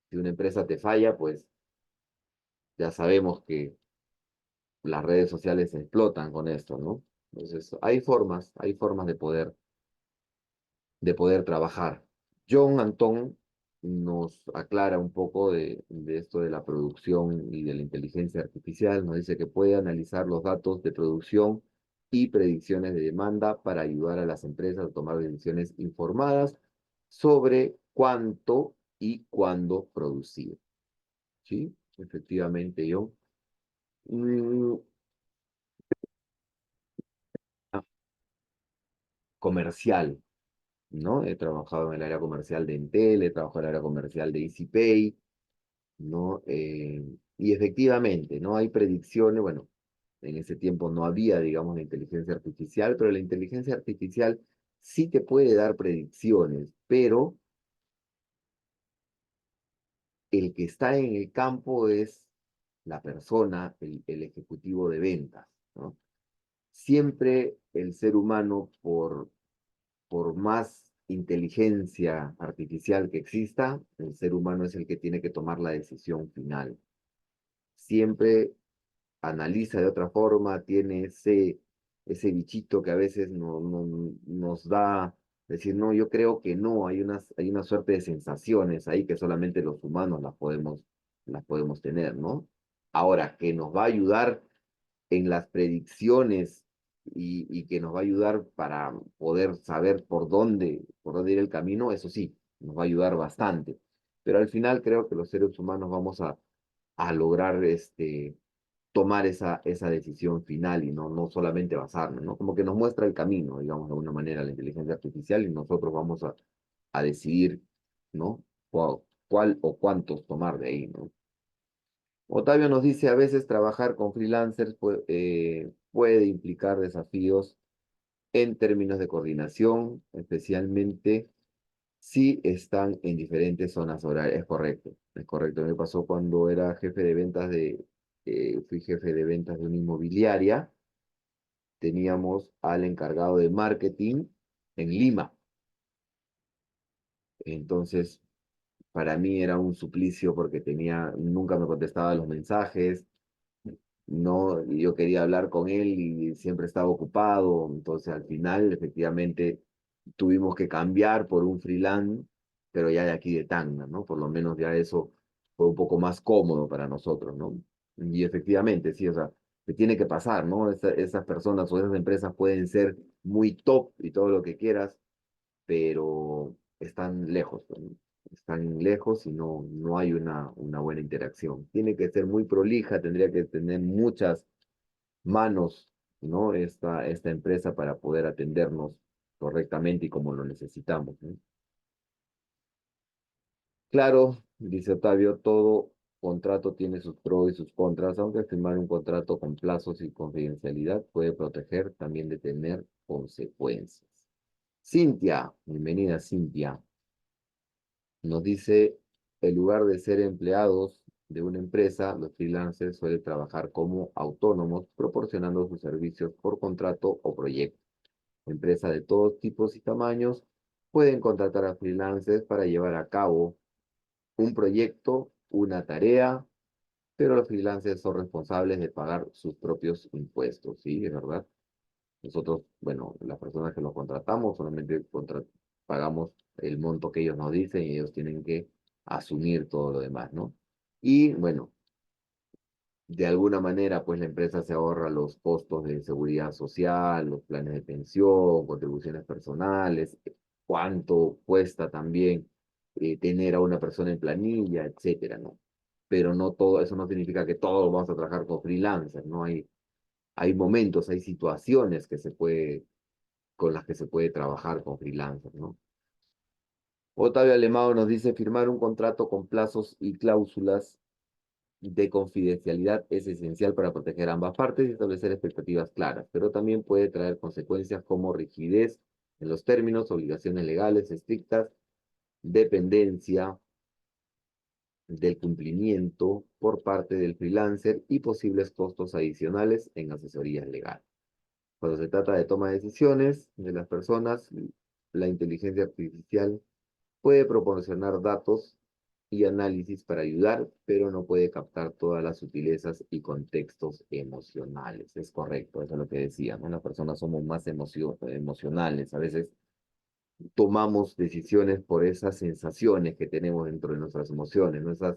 Si una empresa te falla, pues ya sabemos que las redes sociales explotan con esto, ¿no? Entonces, hay formas de poder trabajar. John Antón nos aclara un poco de esto de la producción y de la inteligencia artificial. Nos dice que puede analizar los datos de producción y predicciones de demanda para ayudar a las empresas a tomar decisiones informadas sobre cuánto y cuándo producir. ¿Sí? Efectivamente, John. Mm, comercial, ¿no? He trabajado en el área comercial de Entel, he trabajado en el área comercial de EasyPay, ¿no? Y efectivamente, ¿no? Hay predicciones, bueno, en ese tiempo no había, digamos, la inteligencia artificial, pero la inteligencia artificial sí te puede dar predicciones, pero el que está en el campo es la persona, el ejecutivo de ventas, ¿no? Siempre el ser humano, por más inteligencia artificial que exista, el ser humano es el que tiene que tomar la decisión final. Siempre analiza de otra forma, tiene ese bichito que a veces nos da, decir, no, yo creo que no, hay una suerte de sensaciones ahí que solamente los humanos las podemos tener, ¿no? Ahora, que nos va a ayudar en las predicciones y que nos va a ayudar para poder saber por dónde ir el camino, eso sí, nos va a ayudar bastante. Pero al final creo que los seres humanos vamos a lograr tomar esa decisión final y no solamente basarnos, ¿no? Como que nos muestra el camino, digamos, de alguna manera, la inteligencia artificial y nosotros vamos a decidir, ¿no? Cuál o cuántos tomar de ahí, ¿no? Otavio nos dice, a veces trabajar con freelancers puede implicar desafíos en términos de coordinación, especialmente si están en diferentes zonas horarias. Es correcto. Me pasó cuando era jefe de ventas fui jefe de ventas de una inmobiliaria, teníamos al encargado de marketing en Lima. Entonces, para mí era un suplicio porque nunca me contestaba los mensajes, no, yo quería hablar con él y siempre estaba ocupado, entonces al final efectivamente tuvimos que cambiar por un freelance, pero ya de aquí de Tacna, ¿no? Por lo menos ya eso fue un poco más cómodo para nosotros, ¿no? Y efectivamente, sí, o sea, que tiene que pasar, ¿no? Esas personas o esas empresas pueden ser muy top y todo lo que quieras, pero están lejos, pues, ¿no? Están lejos y no hay una buena interacción. Tiene que ser muy prolija, tendría que tener muchas manos, ¿no? Esta empresa para poder atendernos correctamente y como lo necesitamos, ¿no? Claro, dice Octavio, todo contrato tiene sus pros y sus contras, aunque firmar un contrato con plazos y confidencialidad puede proteger también de tener consecuencias. Cintia, bienvenida Cintia. Nos dice, en lugar de ser empleados de una empresa, los freelancers suelen trabajar como autónomos, proporcionando sus servicios por contrato o proyecto. Empresas de todos tipos y tamaños pueden contratar a freelancers para llevar a cabo un proyecto, una tarea, pero los freelancers son responsables de pagar sus propios impuestos, ¿sí? Es verdad. Nosotros, bueno, las personas que los contratamos solamente pagamos el monto que ellos nos dicen y ellos tienen que asumir todo lo demás, ¿no? Y bueno, de alguna manera, pues la empresa se ahorra los costos de seguridad social, los planes de pensión, contribuciones personales, cuánto cuesta también tener a una persona en planilla, etcétera, ¿no? Pero no todo, eso no significa que todos vamos a trabajar con freelancers, ¿no? Hay momentos, hay situaciones con las que se puede trabajar con freelancers, ¿no? Otavio Alemão nos dice firmar un contrato con plazos y cláusulas de confidencialidad es esencial para proteger a ambas partes y establecer expectativas claras, pero también puede traer consecuencias como rigidez en los términos, obligaciones legales estrictas, dependencia del cumplimiento por parte del freelancer y posibles costos adicionales en asesorías legales. Cuando se trata de toma de decisiones de las personas, la inteligencia artificial puede proporcionar datos y análisis para ayudar, pero no puede captar todas las sutilezas y contextos emocionales. Es correcto, eso es lo que decía, ¿no? Las personas somos más emocionales. A veces tomamos decisiones por esas sensaciones que tenemos dentro de nuestras emociones, ¿no? Esas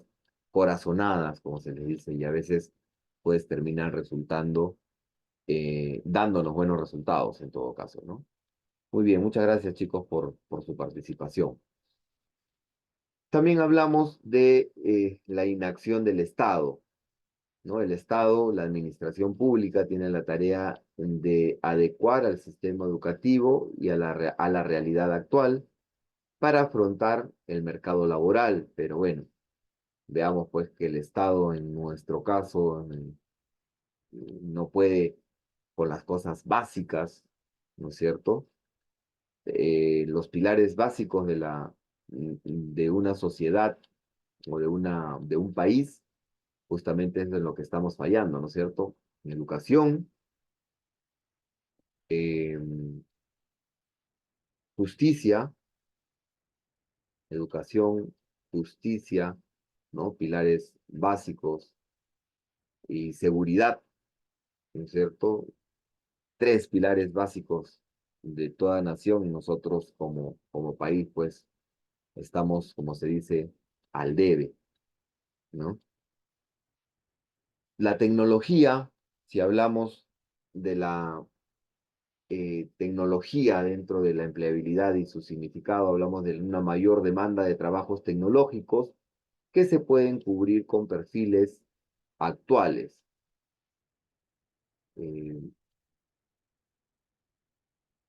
corazonadas, como se les dice, y a veces pues terminan resultando, dándonos buenos resultados en todo caso, ¿no? Muy bien, muchas gracias chicos por su participación. También hablamos de la inacción del Estado, ¿no? El Estado, la administración pública, tiene la tarea de adecuar al sistema educativo y a la realidad actual para afrontar el mercado laboral. Pero bueno, veamos pues que el Estado en nuestro caso no puede con las cosas básicas, ¿no es cierto? Los pilares básicos de una sociedad o de un país, justamente es en lo que estamos fallando, ¿no es cierto? En educación, eh, justicia, educación, justicia, ¿no? Pilares básicos y seguridad, ¿no es cierto? Tres pilares básicos de toda nación y nosotros como país, pues, estamos, como se dice, al debe, ¿no? La tecnología, si hablamos de la tecnología dentro de la empleabilidad y su significado, hablamos de una mayor demanda de trabajos tecnológicos que se pueden cubrir con perfiles actuales. Eh,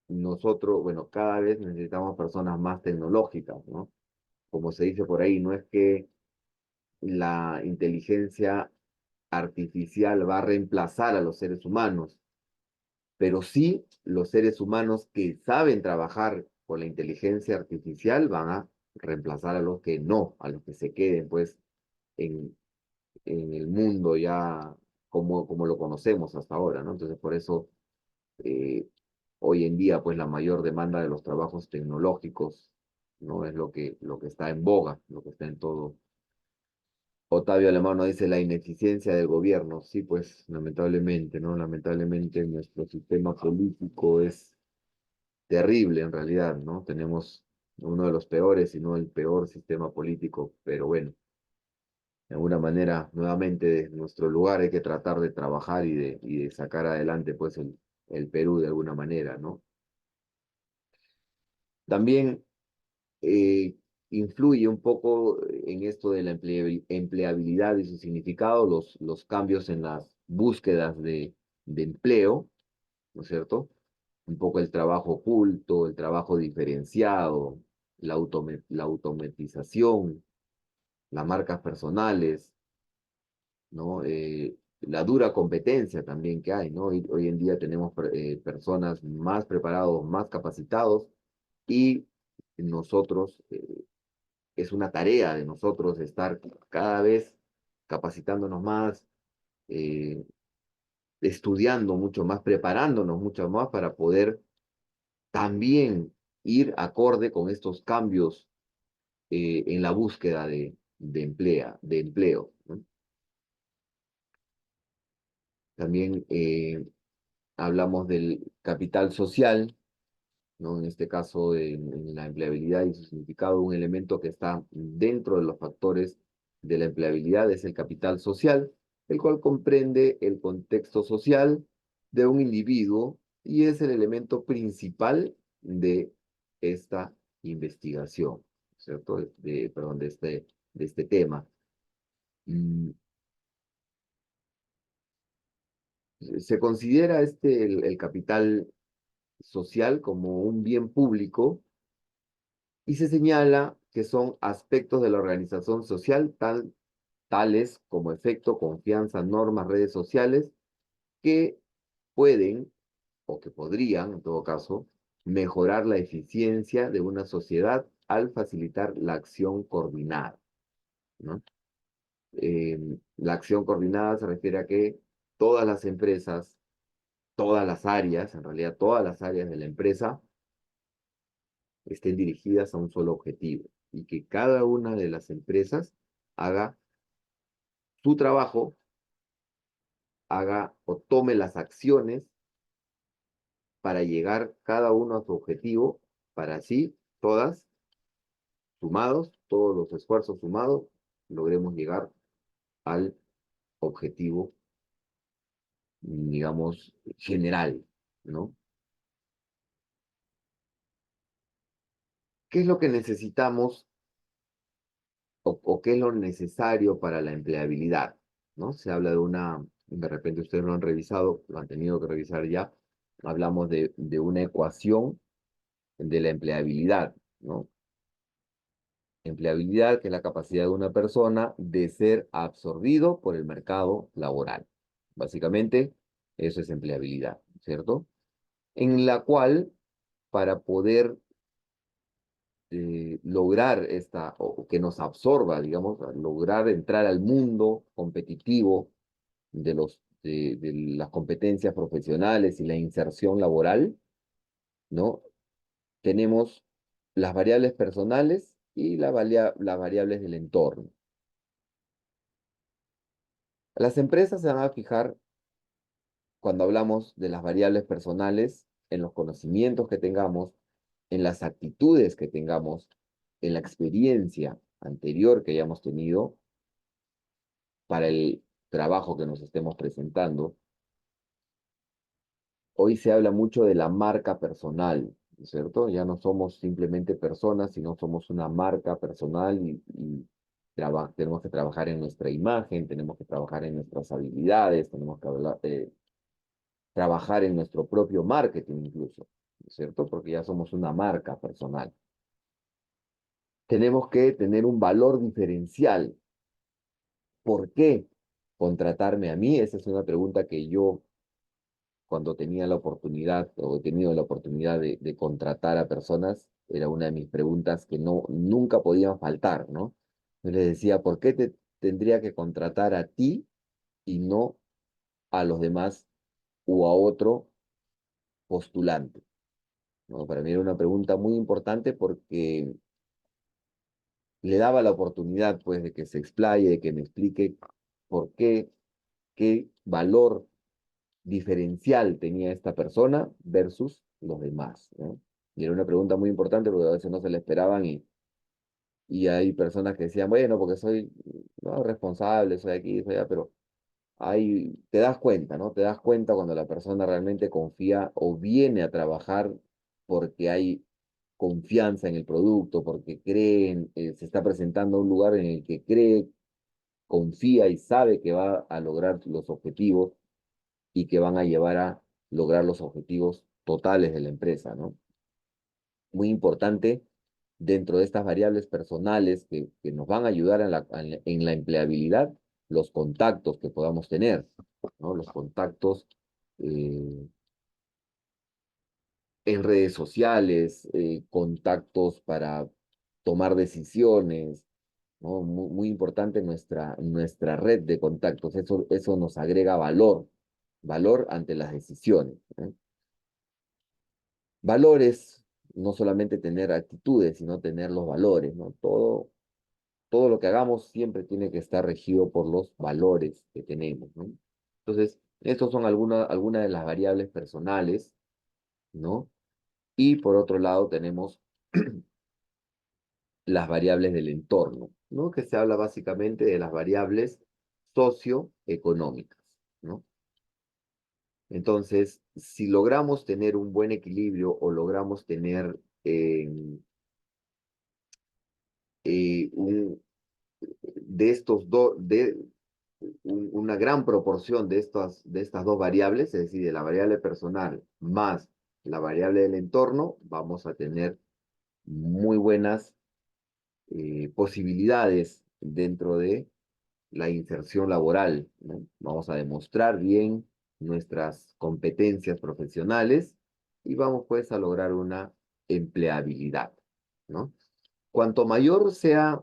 Nosotros, bueno, cada vez necesitamos personas más tecnológicas, ¿no? Como se dice por ahí, no es que la inteligencia artificial va a reemplazar a los seres humanos, pero sí los seres humanos que saben trabajar con la inteligencia artificial van a reemplazar a los que no, a los que se queden pues en, en el mundo ya como lo conocemos hasta ahora, ¿no? Entonces por eso eh, hoy en día pues la mayor demanda de los trabajos tecnológicos, ¿no? Es lo que está en boga, lo que está en todo. Octavio Alemán dice la ineficiencia del gobierno. Sí, pues lamentablemente, ¿no? Lamentablemente nuestro sistema político es terrible en realidad, ¿no? Tenemos uno de los peores, si no el peor sistema político, pero bueno, de alguna manera, nuevamente, desde nuestro lugar hay que tratar de trabajar y de sacar adelante, pues, el Perú de alguna manera, ¿no? También eh, influye un poco en esto de la empleabilidad y su significado, los cambios en las búsquedas de empleo, ¿no es cierto? Un poco el trabajo oculto, el trabajo diferenciado, la automatización, las marcas personales, ¿no? La dura competencia también que hay, ¿no? Hoy en día tenemos personas más preparados, más capacitados y nosotros, es una tarea de nosotros estar cada vez capacitándonos más, eh, estudiando mucho más, preparándonos mucho más para poder también ir acorde con estos cambios en la búsqueda de empleo, ¿no? También hablamos del capital social, ¿no? En este caso, en la empleabilidad y su significado, un elemento que está dentro de los factores de la empleabilidad es el capital social, el cual comprende el contexto social de un individuo y es el elemento principal de esta investigación, ¿cierto? Perdón, de este tema. Mm, Se considera el capital social como un bien público y se señala que son aspectos de la organización social tales como efecto, confianza, normas, redes sociales, que pueden, o que podrían, en todo caso, mejorar la eficiencia de una sociedad al facilitar la acción coordinada, ¿no? La acción coordinada se refiere a que todas las empresas, todas las áreas, en realidad todas las áreas de la empresa, estén dirigidas a un solo objetivo y que cada una de las empresas haga su trabajo, haga o tome las acciones para llegar cada uno a su objetivo, para así todas, sumados, todos los esfuerzos sumados, logremos llegar al objetivo, digamos, general, ¿no? ¿Qué es lo que necesitamos o qué es lo necesario para la empleabilidad? ¿No? Se habla de una, de repente ustedes lo han revisado, lo han tenido que revisar ya, hablamos de una ecuación de la empleabilidad, ¿no? Empleabilidad, que es la capacidad de una persona de ser absorbido por el mercado laboral. Básicamente, eso es empleabilidad, ¿cierto? En la cual, para poder lograr esta, o que nos absorba, digamos, lograr entrar al mundo competitivo de las competencias profesionales y la inserción laboral, ¿no? Tenemos las variables personales y las variables del entorno. Las empresas se van a fijar, cuando hablamos de las variables personales, en los conocimientos que tengamos, en las actitudes que tengamos, en la experiencia anterior que hayamos tenido para el trabajo que nos estemos presentando. Hoy se habla mucho de la marca personal, ¿no es cierto? Ya no somos simplemente personas, sino somos una marca personal y tenemos que trabajar en nuestra imagen, tenemos que trabajar en nuestras habilidades, tenemos que trabajar en nuestro propio marketing incluso, ¿no es cierto? Porque ya somos una marca personal. Tenemos que tener un valor diferencial. ¿Por qué contratarme a mí? Esa es una pregunta que yo, cuando tenía la oportunidad, o he tenido la oportunidad de contratar a personas, era una de mis preguntas que no, nunca podían faltar, ¿no? Yo les decía, ¿por qué te tendría que contratar a ti y no a los demás o a otro postulante? ¿No? Para mí era una pregunta muy importante porque le daba la oportunidad, pues, de que se explaye, de que me explique por qué, qué valor diferencial tenía esta persona versus los demás, ¿no? Y era una pregunta muy importante porque a veces no se la esperaban y hay personas que decían, bueno, porque soy no, responsable, soy aquí, soy allá, pero ahí te das cuenta, ¿no? Te das cuenta cuando la persona realmente confía o viene a trabajar porque hay confianza en el producto, porque creen, se está presentando a un lugar en el que cree, confía y sabe que va a lograr los objetivos y que van a llevar a lograr los objetivos totales de la empresa, ¿no? Muy importante dentro de estas variables personales que nos van a ayudar en la empleabilidad, los contactos que podamos tener, ¿no? Los contactos eh, en redes sociales, contactos para tomar decisiones, ¿no? Muy importante nuestra red de contactos. Eso nos agrega valor, valor ante las decisiones, ¿no? Valores, no solamente tener actitudes, sino tener los valores, ¿no? Todo lo que hagamos siempre tiene que estar regido por los valores que tenemos, ¿no? Entonces, estos son algunas de las variables personales, ¿no? Y por otro lado tenemos las variables del entorno, ¿no? Que se habla básicamente de las variables socioeconómicas, ¿no? Entonces, si logramos tener un buen equilibrio o logramos tener un, de estos dos, una gran proporción de estas dos variables, es decir, de la variable personal más la variable del entorno, vamos a tener muy buenas posibilidades dentro de la inserción laboral, ¿no? Vamos a demostrar bien nuestras competencias profesionales y vamos pues a lograr una empleabilidad, ¿no? Cuanto mayor sea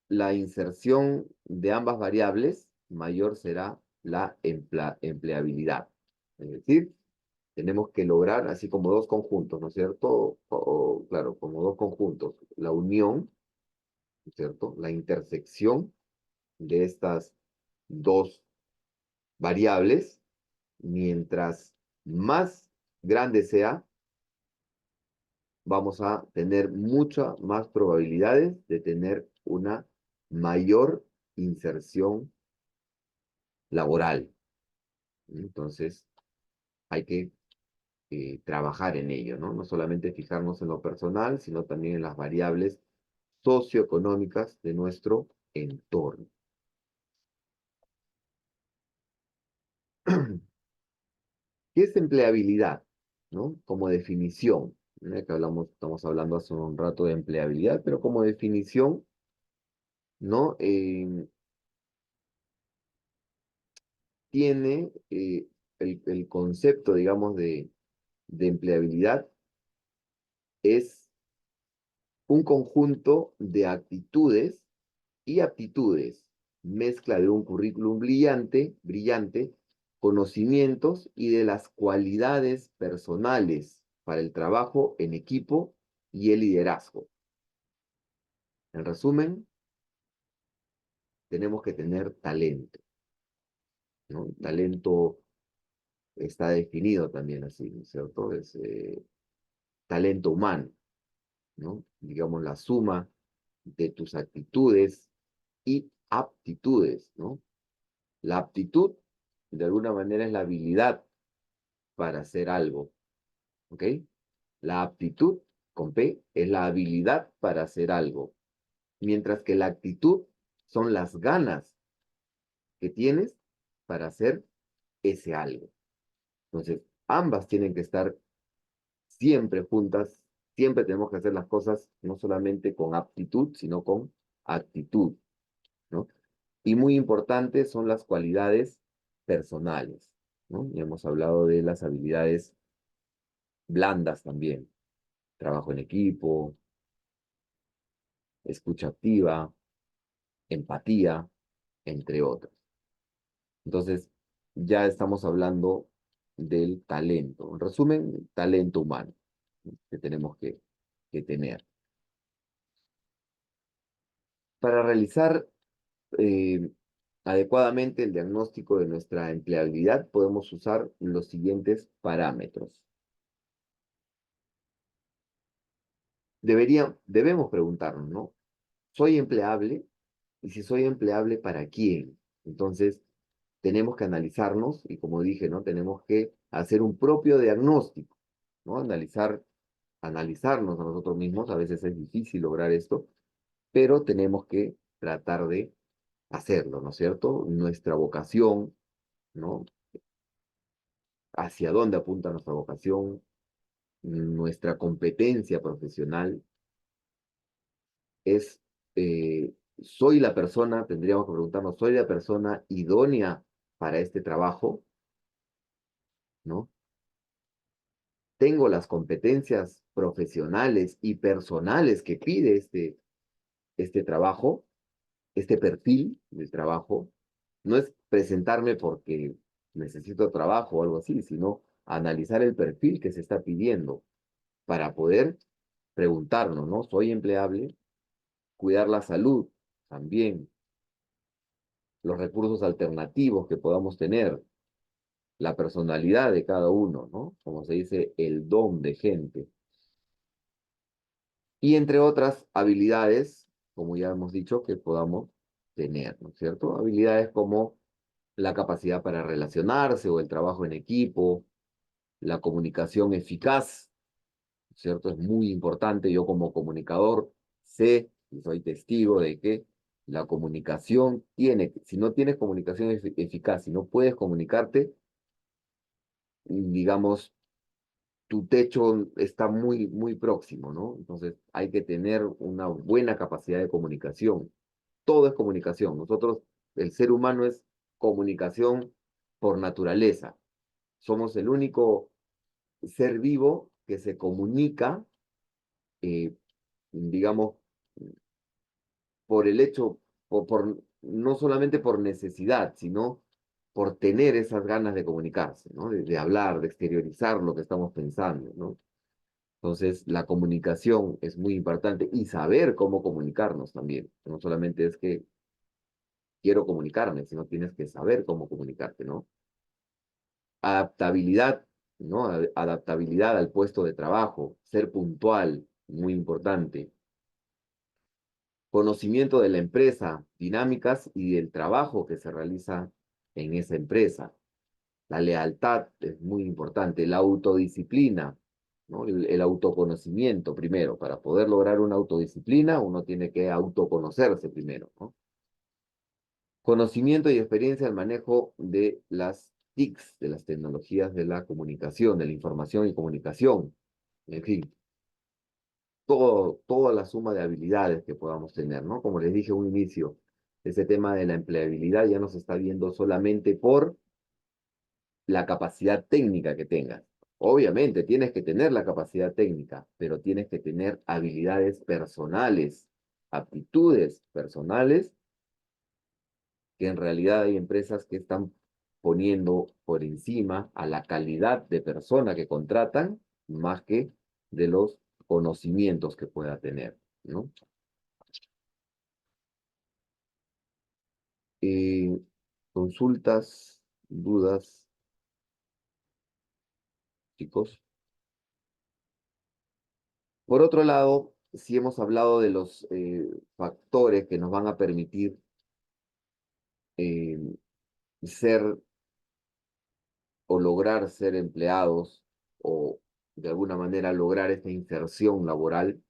la inserción de ambas variables, mayor será la empleabilidad. Es decir, tenemos que lograr así como dos conjuntos, ¿no es cierto? Claro, como dos conjuntos, la unión, ¿no es cierto? La intersección de estas dos variables, mientras más grande sea, vamos a tener muchas más probabilidades de tener una mayor inserción laboral. Entonces, hay que trabajar en ello, ¿no? No solamente fijarnos en lo personal, sino también en las variables socioeconómicas de nuestro entorno. ¿Qué es empleabilidad? ¿No? Como definición. ¿No? Que estamos hablando hace un rato de empleabilidad, pero como definición, ¿no? Tiene el concepto, digamos, de empleabilidad es un conjunto de actitudes y aptitudes, mezcla de un currículum brillante, conocimientos y de las cualidades personales para el trabajo en equipo y el liderazgo. En resumen, tenemos que tener talento, ¿no? El talento está definido también así, ¿no es cierto? Es talento humano, ¿no? Digamos, la suma de tus actitudes y aptitudes, ¿no? La aptitud, de alguna manera, es la habilidad para hacer algo, ¿ok? La aptitud, con P, es la habilidad para hacer algo, mientras que la actitud son las ganas que tienes para hacer ese algo. Entonces, ambas tienen que estar siempre juntas, siempre tenemos que hacer las cosas no solamente con aptitud, sino con actitud, ¿no? Y muy importantes son las cualidades personales, ¿no? Y hemos hablado de las habilidades blandas también, trabajo en equipo, escucha activa, empatía, entre otras. Entonces, ya estamos hablando del talento. En resumen, talento humano, ¿no? Que tenemos que tener. Para realizar eh, adecuadamente el diagnóstico de nuestra empleabilidad, podemos usar los siguientes parámetros. Debemos preguntarnos, ¿no? ¿Soy empleable? Y si soy empleable, ¿para quién? Entonces, tenemos que analizarnos y como dije, ¿no? Tenemos que hacer un propio diagnóstico, ¿no? Analizarnos a nosotros mismos. A veces es difícil lograr esto, pero tenemos que tratar de hacerlo, ¿no es cierto? Nuestra vocación, ¿no? Hacia dónde apunta nuestra vocación, nuestra competencia profesional es, soy la persona, tendríamos que preguntarnos, ¿soy la persona idónea para este trabajo? ¿No? ¿Tengo las competencias profesionales y personales que pide este trabajo, este perfil de trabajo? No es presentarme porque necesito trabajo o algo así, sino analizar el perfil que se está pidiendo para poder preguntarnos, ¿no? ¿Soy empleable? Cuidar la salud también, los recursos alternativos que podamos tener, la personalidad de cada uno, ¿no? Como se dice, el don de gente. Y entre otras habilidades, como ya hemos dicho, que podamos tener, ¿no es cierto? Habilidades como la capacidad para relacionarse o el trabajo en equipo, la comunicación eficaz, ¿no es cierto? Es muy importante. Yo como comunicador sé y soy testigo de que la comunicación si no tienes comunicación eficaz, si no puedes comunicarte, digamos, tu techo está muy, muy próximo, ¿no? Entonces hay que tener una buena capacidad de comunicación. Todo es comunicación. Nosotros El ser humano es comunicación por naturaleza. Somos el único ser vivo que se comunica, eh, digamos, por el hecho, no solamente por necesidad, sino por tener esas ganas de comunicarse, ¿no? De hablar, de exteriorizar lo que estamos pensando, ¿no? Entonces, la comunicación es muy importante y saber cómo comunicarnos también. No solamente es que quiero comunicarme, sino tienes que saber cómo comunicarte, ¿no? Adaptabilidad, ¿no? Adaptabilidad al puesto de trabajo, ser puntual, muy importante. Conocimiento de la empresa, dinámicas y del trabajo que se realiza en esa empresa. La lealtad es muy importante, la autodisciplina, ¿no? El autoconocimiento primero. Para poder lograr una autodisciplina, uno tiene que autoconocerse primero, ¿no? Conocimiento y experiencia al manejo de las TICs, de las tecnologías de la comunicación, de la información y comunicación. En fin, toda la suma de habilidades que podamos tener, ¿no? Como les dije a un inicio, ese tema de la empleabilidad ya no se está viendo solamente por la capacidad técnica que tengas. Obviamente, tienes que tener la capacidad técnica, pero tienes que tener habilidades personales, aptitudes personales, que en realidad hay empresas que están poniendo por encima a la calidad de persona que contratan, más que de los conocimientos que pueda tener, ¿no? Eh, consultas, dudas, chicos. Por otro lado, si hemos hablado de los factores que nos van a permitir eh, ser o lograr ser empleados o de alguna manera lograr esta inserción laboral.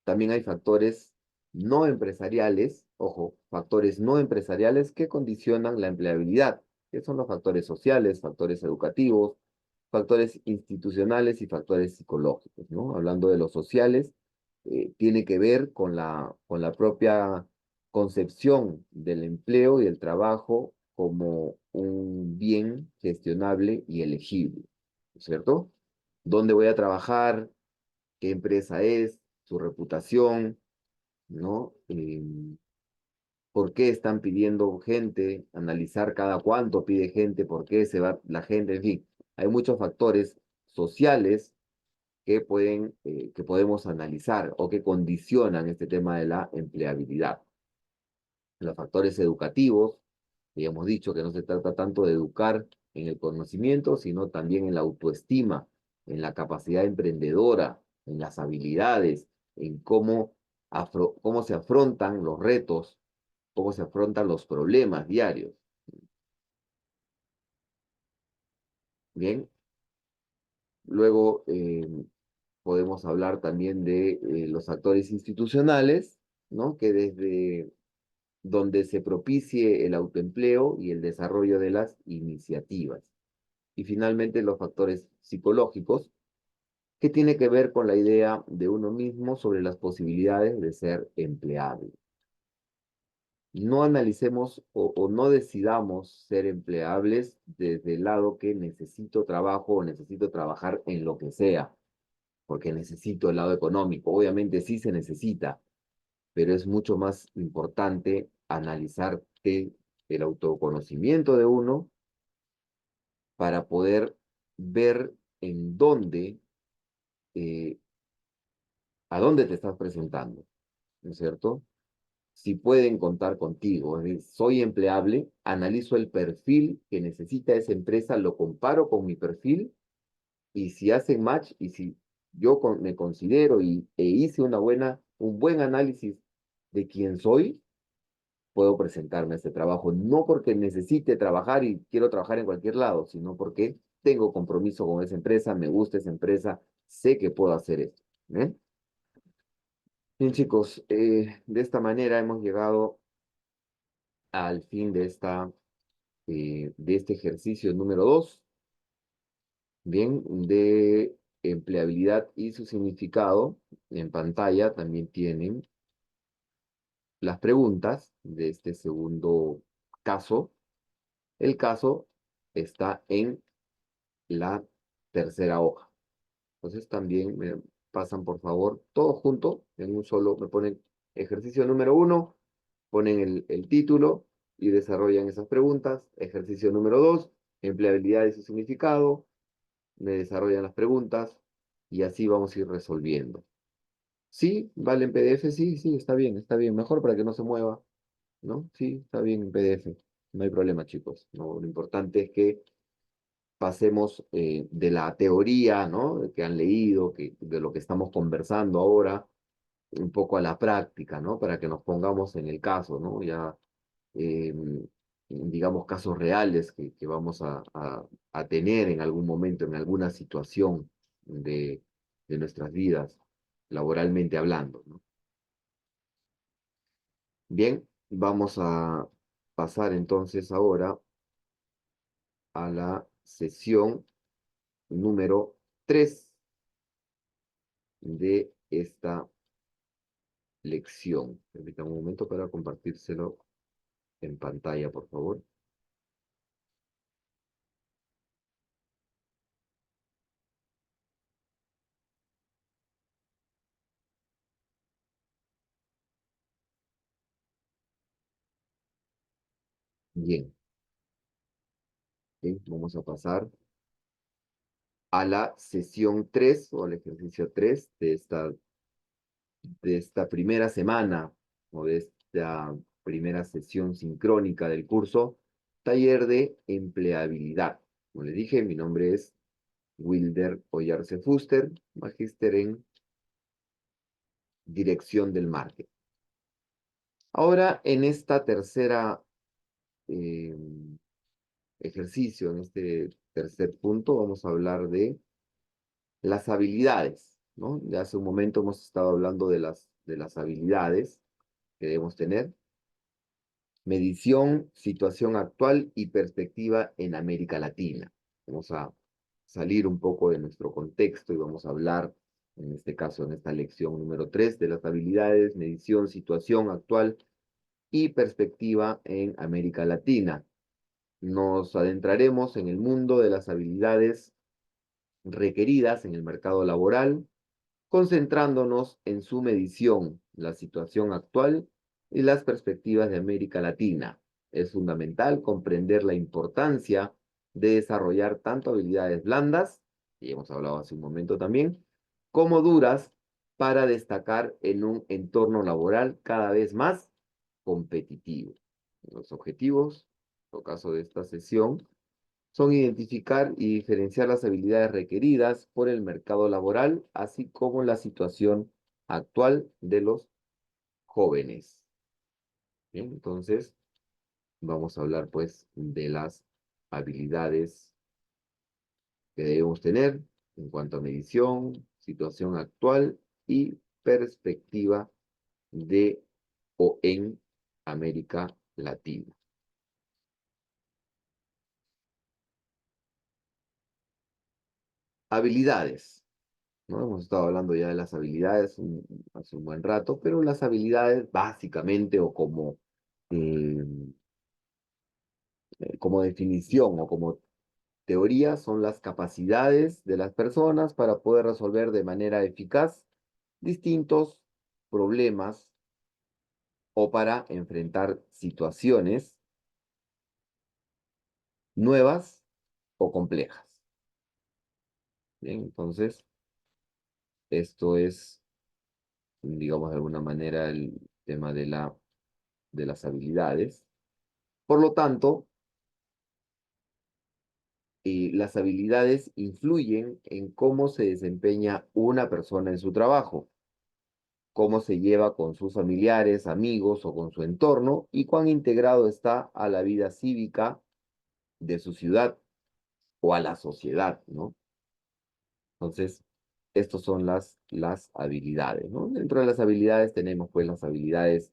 También hay factores no empresariales, ojo, factores no empresariales que condicionan la empleabilidad, que son los factores sociales, factores educativos, factores institucionales y factores psicológicos, ¿no? Hablando de los sociales, tiene que ver con la propia concepción del empleo y del trabajo como un bien gestionable y elegible, ¿cierto? ¿Dónde voy a trabajar? ¿Qué empresa es? Su reputación, ¿no? ¿Por qué están pidiendo gente? Analizar cada cuánto pide gente, por qué se va la gente, en fin. Hay muchos factores sociales que podemos analizar o que condicionan este tema de la empleabilidad. Los factores educativos, ya hemos dicho que no se trata tanto de educar en el conocimiento, sino también en la autoestima, en la capacidad emprendedora, en las habilidades, en cómo se afrontan los retos, cómo se afrontan los problemas diarios. Bien, luego podemos hablar también de los actores institucionales, ¿no? Que desde donde se propicie el autoempleo y el desarrollo de las iniciativas. Y finalmente los factores psicológicos, que tiene que ver con la idea de uno mismo sobre las posibilidades de ser empleable. No analicemos o no decidamos ser empleables desde el lado que necesito trabajo o necesito trabajar en lo que sea, porque necesito el lado económico. Obviamente sí se necesita, pero es mucho más importante analizar el autoconocimiento de uno para poder ver en dónde, eh, a dónde te estás presentando, ¿no es cierto? Si pueden contar contigo, es decir, soy empleable, analizo el perfil que necesita esa empresa, lo comparo con mi perfil y si hacen match y si me considero e hice un buen análisis de quién soy, puedo presentarme a este trabajo, no porque necesite trabajar y quiero trabajar en cualquier lado, sino porque tengo compromiso con esa empresa, me gusta esa empresa, sé que puedo hacer esto. ¿Eh? Bien, chicos, de esta manera hemos llegado al fin de este ejercicio número 2, bien, de empleabilidad y su significado. En pantalla también tienen las preguntas de este segundo caso. El caso está en la tercera hoja. Entonces también me pasan, por favor, todo junto, en un solo, me ponen ejercicio número 1, ponen el título y desarrollan esas preguntas. Ejercicio número 2, empleabilidad y su significado, me desarrollan las preguntas y así vamos a ir resolviendo. ¿Sí? ¿Vale en PDF? Sí, sí, está bien. Mejor para que no se mueva, ¿no? Sí, está bien en PDF. No hay problema, chicos. No, lo importante es que pasemos de la teoría, ¿no? Que han leído, de lo que estamos conversando ahora, un poco a la práctica, ¿no? Para que nos pongamos en el caso, ¿no? Ya, eh, digamos, casos reales que vamos a tener en algún momento, en alguna situación de nuestras vidas, laboralmente hablando, ¿no? Bien, vamos a pasar entonces ahora a la sesión número 3 de esta lección. Permítame un momento para compartírselo en pantalla, por favor. Bien, bien, vamos a pasar a la sesión 3 o al ejercicio 3 de esta primera semana o de esta primera sesión sincrónica del curso, taller de empleabilidad. Como les dije, mi nombre es Wilder Oyarce Fuster, magíster en dirección del marketing. Ahora, en esta tercera eh, ejercicio, en este tercer punto, vamos a hablar de las habilidades, ¿no? Ya hace un momento hemos estado hablando de las habilidades que debemos tener. Medición, situación actual y perspectiva en América Latina. Vamos a salir un poco de nuestro contexto y vamos a hablar, en este caso, en esta lección número 3, de las habilidades, medición, situación actual y perspectiva en América Latina. Nos adentraremos en el mundo de las habilidades requeridas en el mercado laboral, concentrándonos en su medición, la situación actual y las perspectivas de América Latina. Es fundamental comprender la importancia de desarrollar tanto habilidades blandas, y hemos hablado hace un momento también, como duras para destacar en un entorno laboral cada vez más competitivo. Los objetivos, en el caso de esta sesión, son identificar y diferenciar las habilidades requeridas por el mercado laboral, así como la situación actual de los jóvenes. Bien, entonces, vamos a hablar pues de las habilidades que debemos tener en cuanto a medición, situación actual y perspectiva de o en América Latina. Habilidades. ¿No? Hemos estado hablando ya de las habilidades hace un buen rato, pero las habilidades básicamente o eh, como definición o como teoría son las capacidades de las personas para poder resolver de manera eficaz distintos problemas o para enfrentar situaciones nuevas o complejas. Bien, entonces, esto es, digamos, de alguna manera el tema de las habilidades. Por lo tanto, las habilidades influyen en cómo se desempeña una persona en su trabajo, cómo se lleva con sus familiares, amigos o con su entorno y cuán integrado está a la vida cívica de su ciudad o a la sociedad, ¿no? Entonces, estas son las habilidades, ¿no? Dentro de las habilidades tenemos pues las habilidades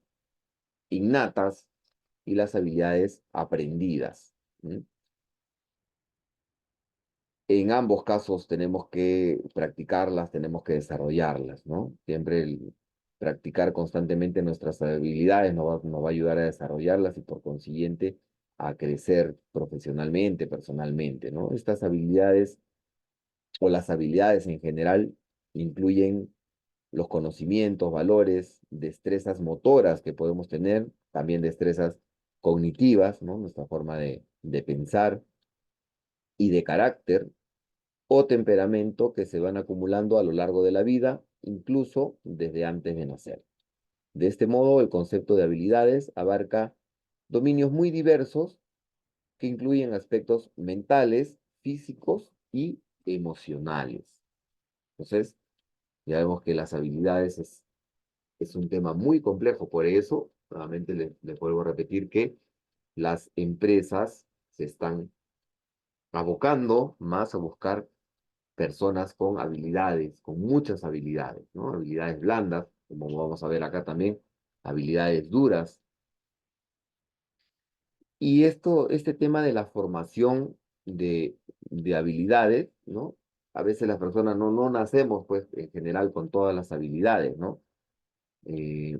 innatas y las habilidades aprendidas. ¿Mm? En ambos casos tenemos que practicarlas, tenemos que desarrollarlas, ¿no? Siempre practicar constantemente nuestras habilidades nos va a ayudar a desarrollarlas y por consiguiente a crecer profesionalmente, personalmente, ¿no? Estas habilidades o las habilidades en general incluyen los conocimientos, valores, destrezas motoras que podemos tener, también destrezas cognitivas, ¿no? Nuestra forma de pensar y de carácter o temperamento que se van acumulando a lo largo de la vida, incluso desde antes de nacer. De este modo, el concepto de habilidades abarca dominios muy diversos que incluyen aspectos mentales, físicos y emocionales. Entonces, ya vemos que las habilidades es un tema muy complejo, por eso, nuevamente les vuelvo a repetir que las empresas se están abocando más a buscar personas con habilidades, con muchas habilidades, ¿no? Habilidades blandas, como vamos a ver acá también, habilidades duras. Y este tema de la formación de habilidades, ¿no? A veces las personas no nacemos, pues, en general con todas las habilidades, ¿no? Eh,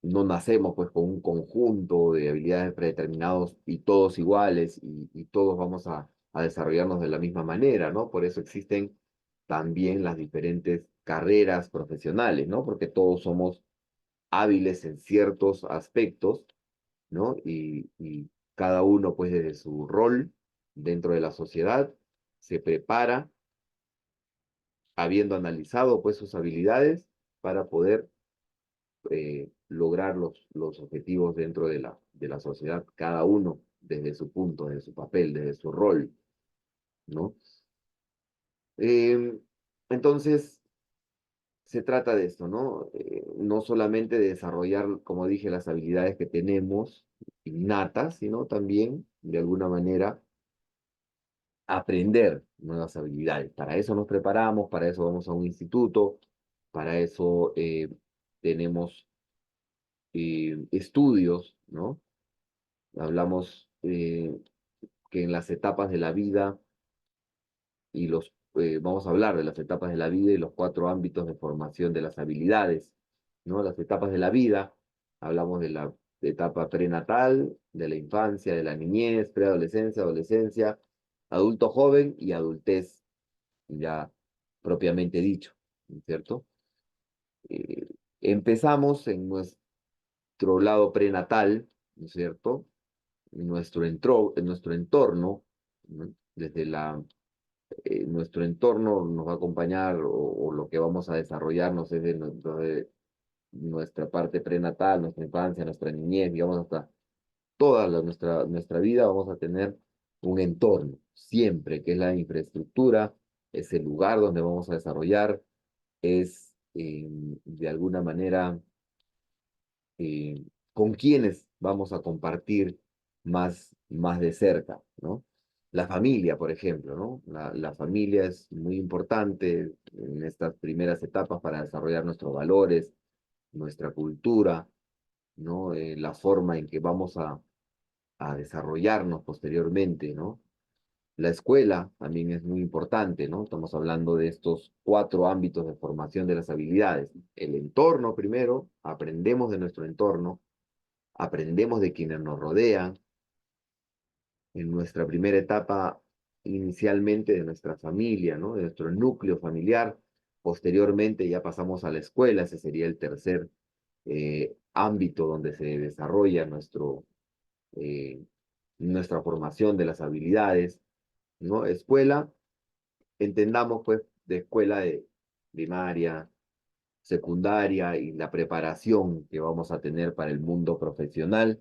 no nacemos, pues, con un conjunto de habilidades predeterminados y todos iguales y todos vamos a desarrollarnos de la misma manera, ¿no? Por eso existen también las diferentes carreras profesionales, ¿no? Porque todos somos hábiles en ciertos aspectos, ¿no? Y cada uno, pues, desde su rol dentro de la sociedad, se prepara, habiendo analizado, pues, sus habilidades para poder lograr los objetivos dentro de la sociedad, cada uno desde su punto, desde su papel, desde su rol, ¿no? Eh, entonces, se trata de esto, ¿no? No solamente de desarrollar, como dije, las habilidades que tenemos innatas, sino también, de alguna manera, aprender nuevas habilidades. Para eso nos preparamos, para eso vamos a un instituto, para eso tenemos estudios, ¿no? Hablamos que en las etapas de la vida vamos a hablar de las etapas de la vida y los cuatro ámbitos de formación de las habilidades, ¿no? Las etapas de la vida, hablamos de la etapa prenatal, de la infancia, de la niñez, preadolescencia, adolescencia, adulto joven y adultez, ya propiamente dicho, ¿cierto? Eh, Empezamos en nuestro lado prenatal, ¿no es cierto? En nuestro entorno, ¿no? Nuestro entorno nos va a acompañar o lo que vamos a desarrollarnos es de nuestra parte prenatal, nuestra infancia, nuestra niñez, digamos, hasta toda nuestra vida vamos a tener un entorno, siempre, que es la infraestructura, es el lugar donde vamos a desarrollar, es de alguna manera con quienes vamos a compartir más de cerca, ¿no? La familia, por ejemplo, ¿no? La familia es muy importante en estas primeras etapas para desarrollar nuestros valores, nuestra cultura, ¿no? La forma en que vamos a desarrollarnos posteriormente, ¿no? La escuela también es muy importante, ¿no? Estamos hablando de estos cuatro ámbitos de formación de las habilidades. El entorno primero, aprendemos de nuestro entorno, aprendemos de quienes nos rodean, en nuestra primera etapa inicialmente de nuestra familia, ¿no? De nuestro núcleo familiar. Posteriormente ya pasamos a la escuela, ese sería el tercer ámbito donde se desarrolla eh, nuestra formación de las habilidades, ¿no? Escuela, entendamos pues de escuela de primaria, secundaria y la preparación que vamos a tener para el mundo profesional.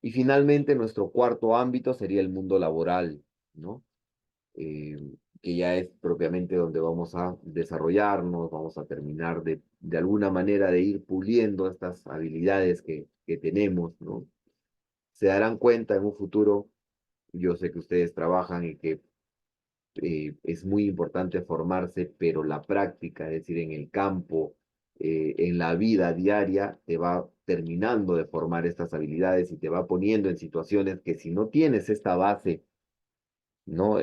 Y finalmente, nuestro cuarto ámbito sería el mundo laboral, ¿no? Eh, que ya es propiamente donde vamos a desarrollarnos, vamos a terminar de alguna manera de ir puliendo estas habilidades que tenemos, ¿no? Se darán cuenta en un futuro, yo sé que ustedes trabajan y que es muy importante formarse, pero la práctica, es decir, en el campo, en la vida diaria, te va terminando de formar estas habilidades y te va poniendo en situaciones que si no tienes esta base, ¿no?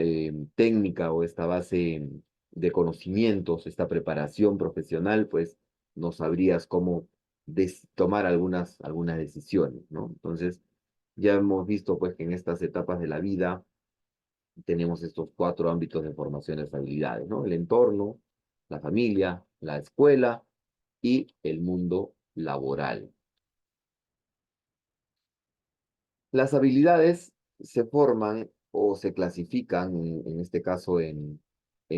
Técnica o esta base de conocimientos, esta preparación profesional, pues no sabrías cómo tomar algunas decisiones, ¿no? Entonces, Ya hemos visto pues que en estas etapas de la vida tenemos estos cuatro ámbitos de formación de habilidades, ¿no? El entorno, la familia, la escuela y el mundo laboral. Las habilidades se forman o se clasifican, en este caso en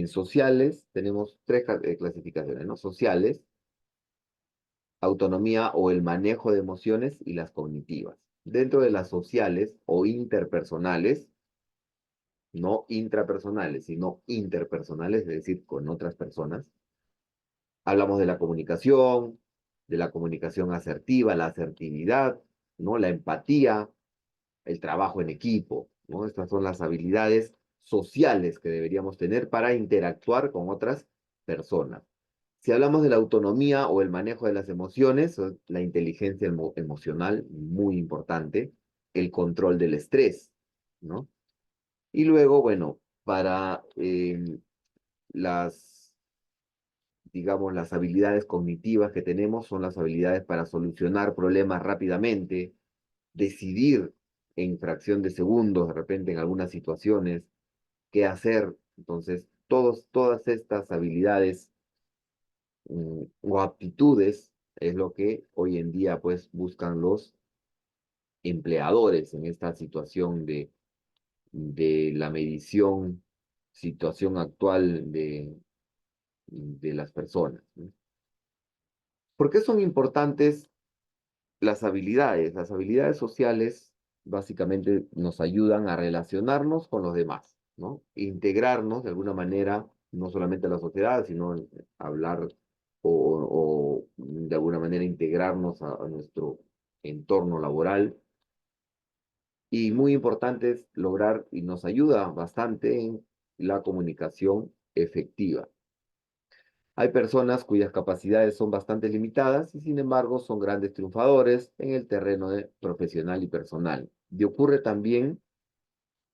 sociales, tenemos tres clasificaciones, ¿no? Sociales, autonomía o el manejo de emociones y las cognitivas. Dentro de las sociales o interpersonales, no intrapersonales, sino interpersonales, es decir, con otras personas, hablamos de la comunicación asertiva, la asertividad, ¿no? La empatía, el trabajo en equipo, ¿no? Estas son las habilidades sociales que deberíamos tener para interactuar con otras personas. Si hablamos de la autonomía o el manejo de las emociones, la inteligencia emocional, muy importante, el control del estrés, ¿no? Y luego, bueno, para las, digamos, las habilidades cognitivas que tenemos son las habilidades para solucionar problemas rápidamente, decidir en fracción de segundos, de repente en algunas situaciones, qué hacer. Entonces, todas estas habilidades o aptitudes es lo que hoy en día pues buscan los empleadores en esta situación de la medición, situación actual de las personas, ¿no? ¿Por qué son importantes las habilidades? Las habilidades sociales básicamente nos ayudan a relacionarnos con los demás, ¿no? Integrarnos de alguna manera, no solamente a la sociedad, sino hablar o de alguna manera integrarnos a nuestro entorno laboral. Y muy importante es lograr, y nos ayuda bastante en la comunicación efectiva. Hay personas cuyas capacidades son bastante limitadas y sin embargo son grandes triunfadores en el terreno profesional y personal. Y ocurre también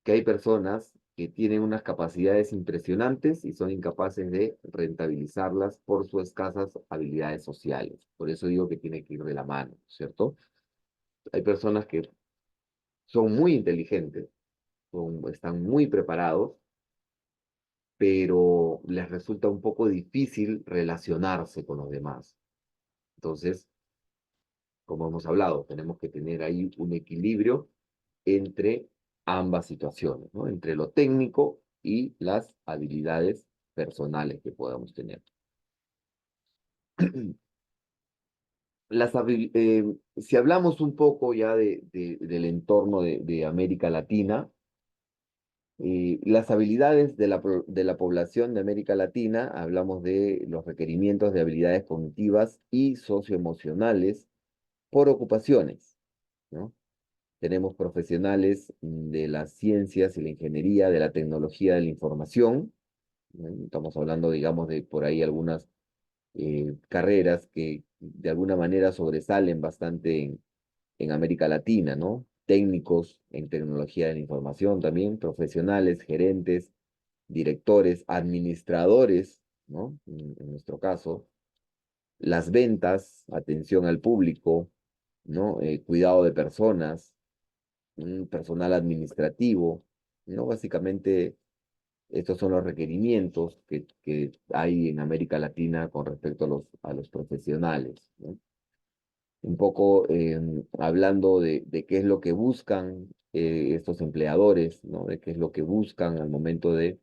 que hay personas que tienen unas capacidades impresionantes y son incapaces de rentabilizarlas por sus escasas habilidades sociales. Por eso digo que tiene que ir de la mano, ¿cierto? Hay personas que son muy inteligentes, están muy preparados, pero les resulta un poco difícil relacionarse con los demás. Entonces, como hemos hablado, tenemos que tener ahí un equilibrio entre ambas situaciones, ¿no? Entre lo técnico y las habilidades personales que podamos tener. Si hablamos un poco ya del entorno de América Latina, las habilidades de la población de América Latina, hablamos de los requerimientos de habilidades cognitivas y socioemocionales por ocupaciones, ¿no? Tenemos profesionales de las ciencias y la ingeniería, de la tecnología de la información, ¿no? Estamos hablando, digamos, de por ahí algunas carreras que de alguna manera sobresalen bastante en América Latina, ¿no? Técnicos en tecnología de la información también, profesionales, gerentes, directores, administradores, ¿no? En nuestro caso, las ventas, atención al público, ¿no? Cuidado de personas, un personal administrativo, ¿no? Básicamente, estos son los requerimientos que hay en América Latina con respecto a los profesionales, ¿no? Un poco hablando de qué es lo que buscan estos empleadores, ¿no? De qué es lo que buscan al momento de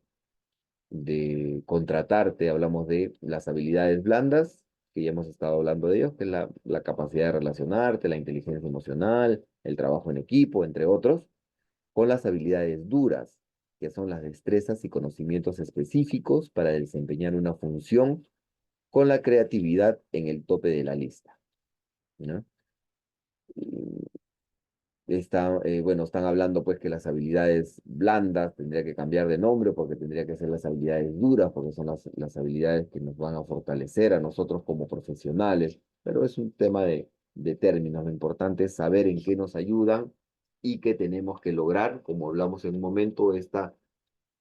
contratarte. Hablamos de las habilidades blandas, que ya hemos estado hablando de ellos, que es la capacidad de relacionarte, la inteligencia emocional, el trabajo en equipo, entre otros, con las habilidades duras, que son las destrezas y conocimientos específicos para desempeñar una función con la creatividad en el tope de la lista, ¿no? Bueno, están hablando pues que las habilidades blandas tendría que cambiar de nombre porque tendría que ser las habilidades duras, porque son las habilidades que nos van a fortalecer a nosotros como profesionales, pero es un tema de términos. Lo importante es saber en qué nos ayudan y qué tenemos que lograr, como hablamos en un momento,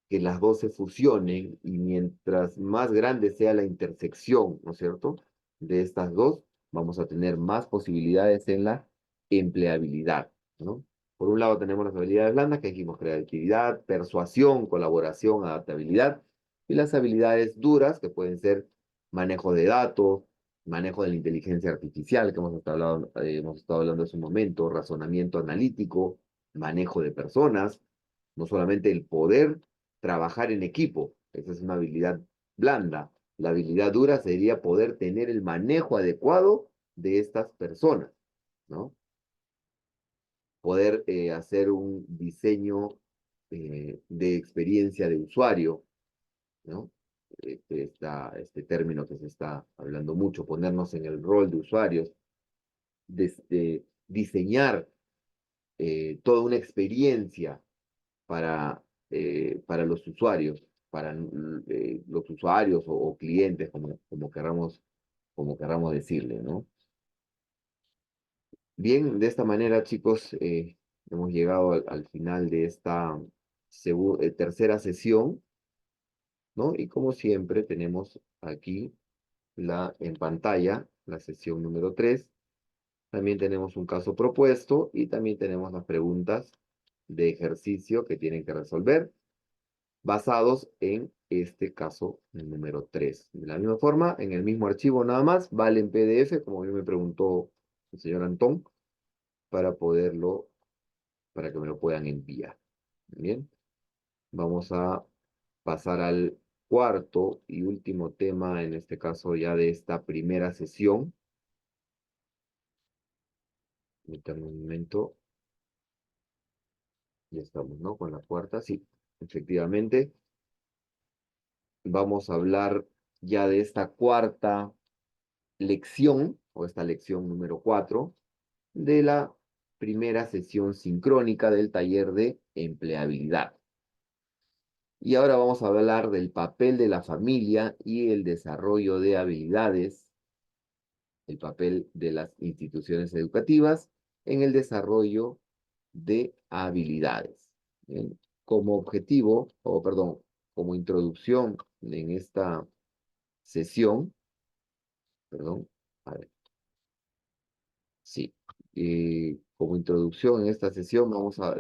que las dos se fusionen y mientras más grande sea la intersección, ¿no es cierto?, de estas dos, vamos a tener más posibilidades en la empleabilidad, ¿no? Por un lado tenemos las habilidades blandas, que dijimos creatividad, persuasión, colaboración, adaptabilidad, y las habilidades duras, que pueden ser manejo de datos, manejo de la inteligencia artificial, que hemos estado hablando hace un momento, razonamiento analítico, manejo de personas, no solamente el poder trabajar en equipo, esa es una habilidad blanda. La habilidad dura sería poder tener el manejo adecuado de estas personas, ¿no? Poder hacer un diseño de experiencia de usuario, ¿no? Este término que se está hablando mucho, ponernos en el rol de usuarios, diseñar toda una experiencia para los usuarios, para los usuarios o clientes, como querramos decirle, ¿no? Bien, de esta manera, chicos, hemos llegado al final de esta tercera sesión, ¿no? Y como siempre, tenemos aquí en pantalla la sesión número 3. También tenemos un caso propuesto y también tenemos las preguntas de ejercicio que tienen que resolver basados en este caso número 3. De la misma forma, en el mismo archivo nada más, vale en PDF, como bien me preguntó el señor Antón, para para que me lo puedan enviar. Bien, vamos a pasar al cuarto y último tema, en este caso ya de esta primera sesión. Permítanme un momento. Ya estamos, ¿no? Con la cuarta, sí, efectivamente. Vamos a hablar ya de esta cuarta lección, o esta lección número 4, de la primera sesión sincrónica del taller de empleabilidad. Y ahora vamos a hablar del papel de la familia y el desarrollo de habilidades, el papel de las instituciones educativas en el desarrollo de habilidades. Bien, como objetivo, o perdón, como introducción en esta sesión, perdón, a ver, sí, como introducción en esta sesión,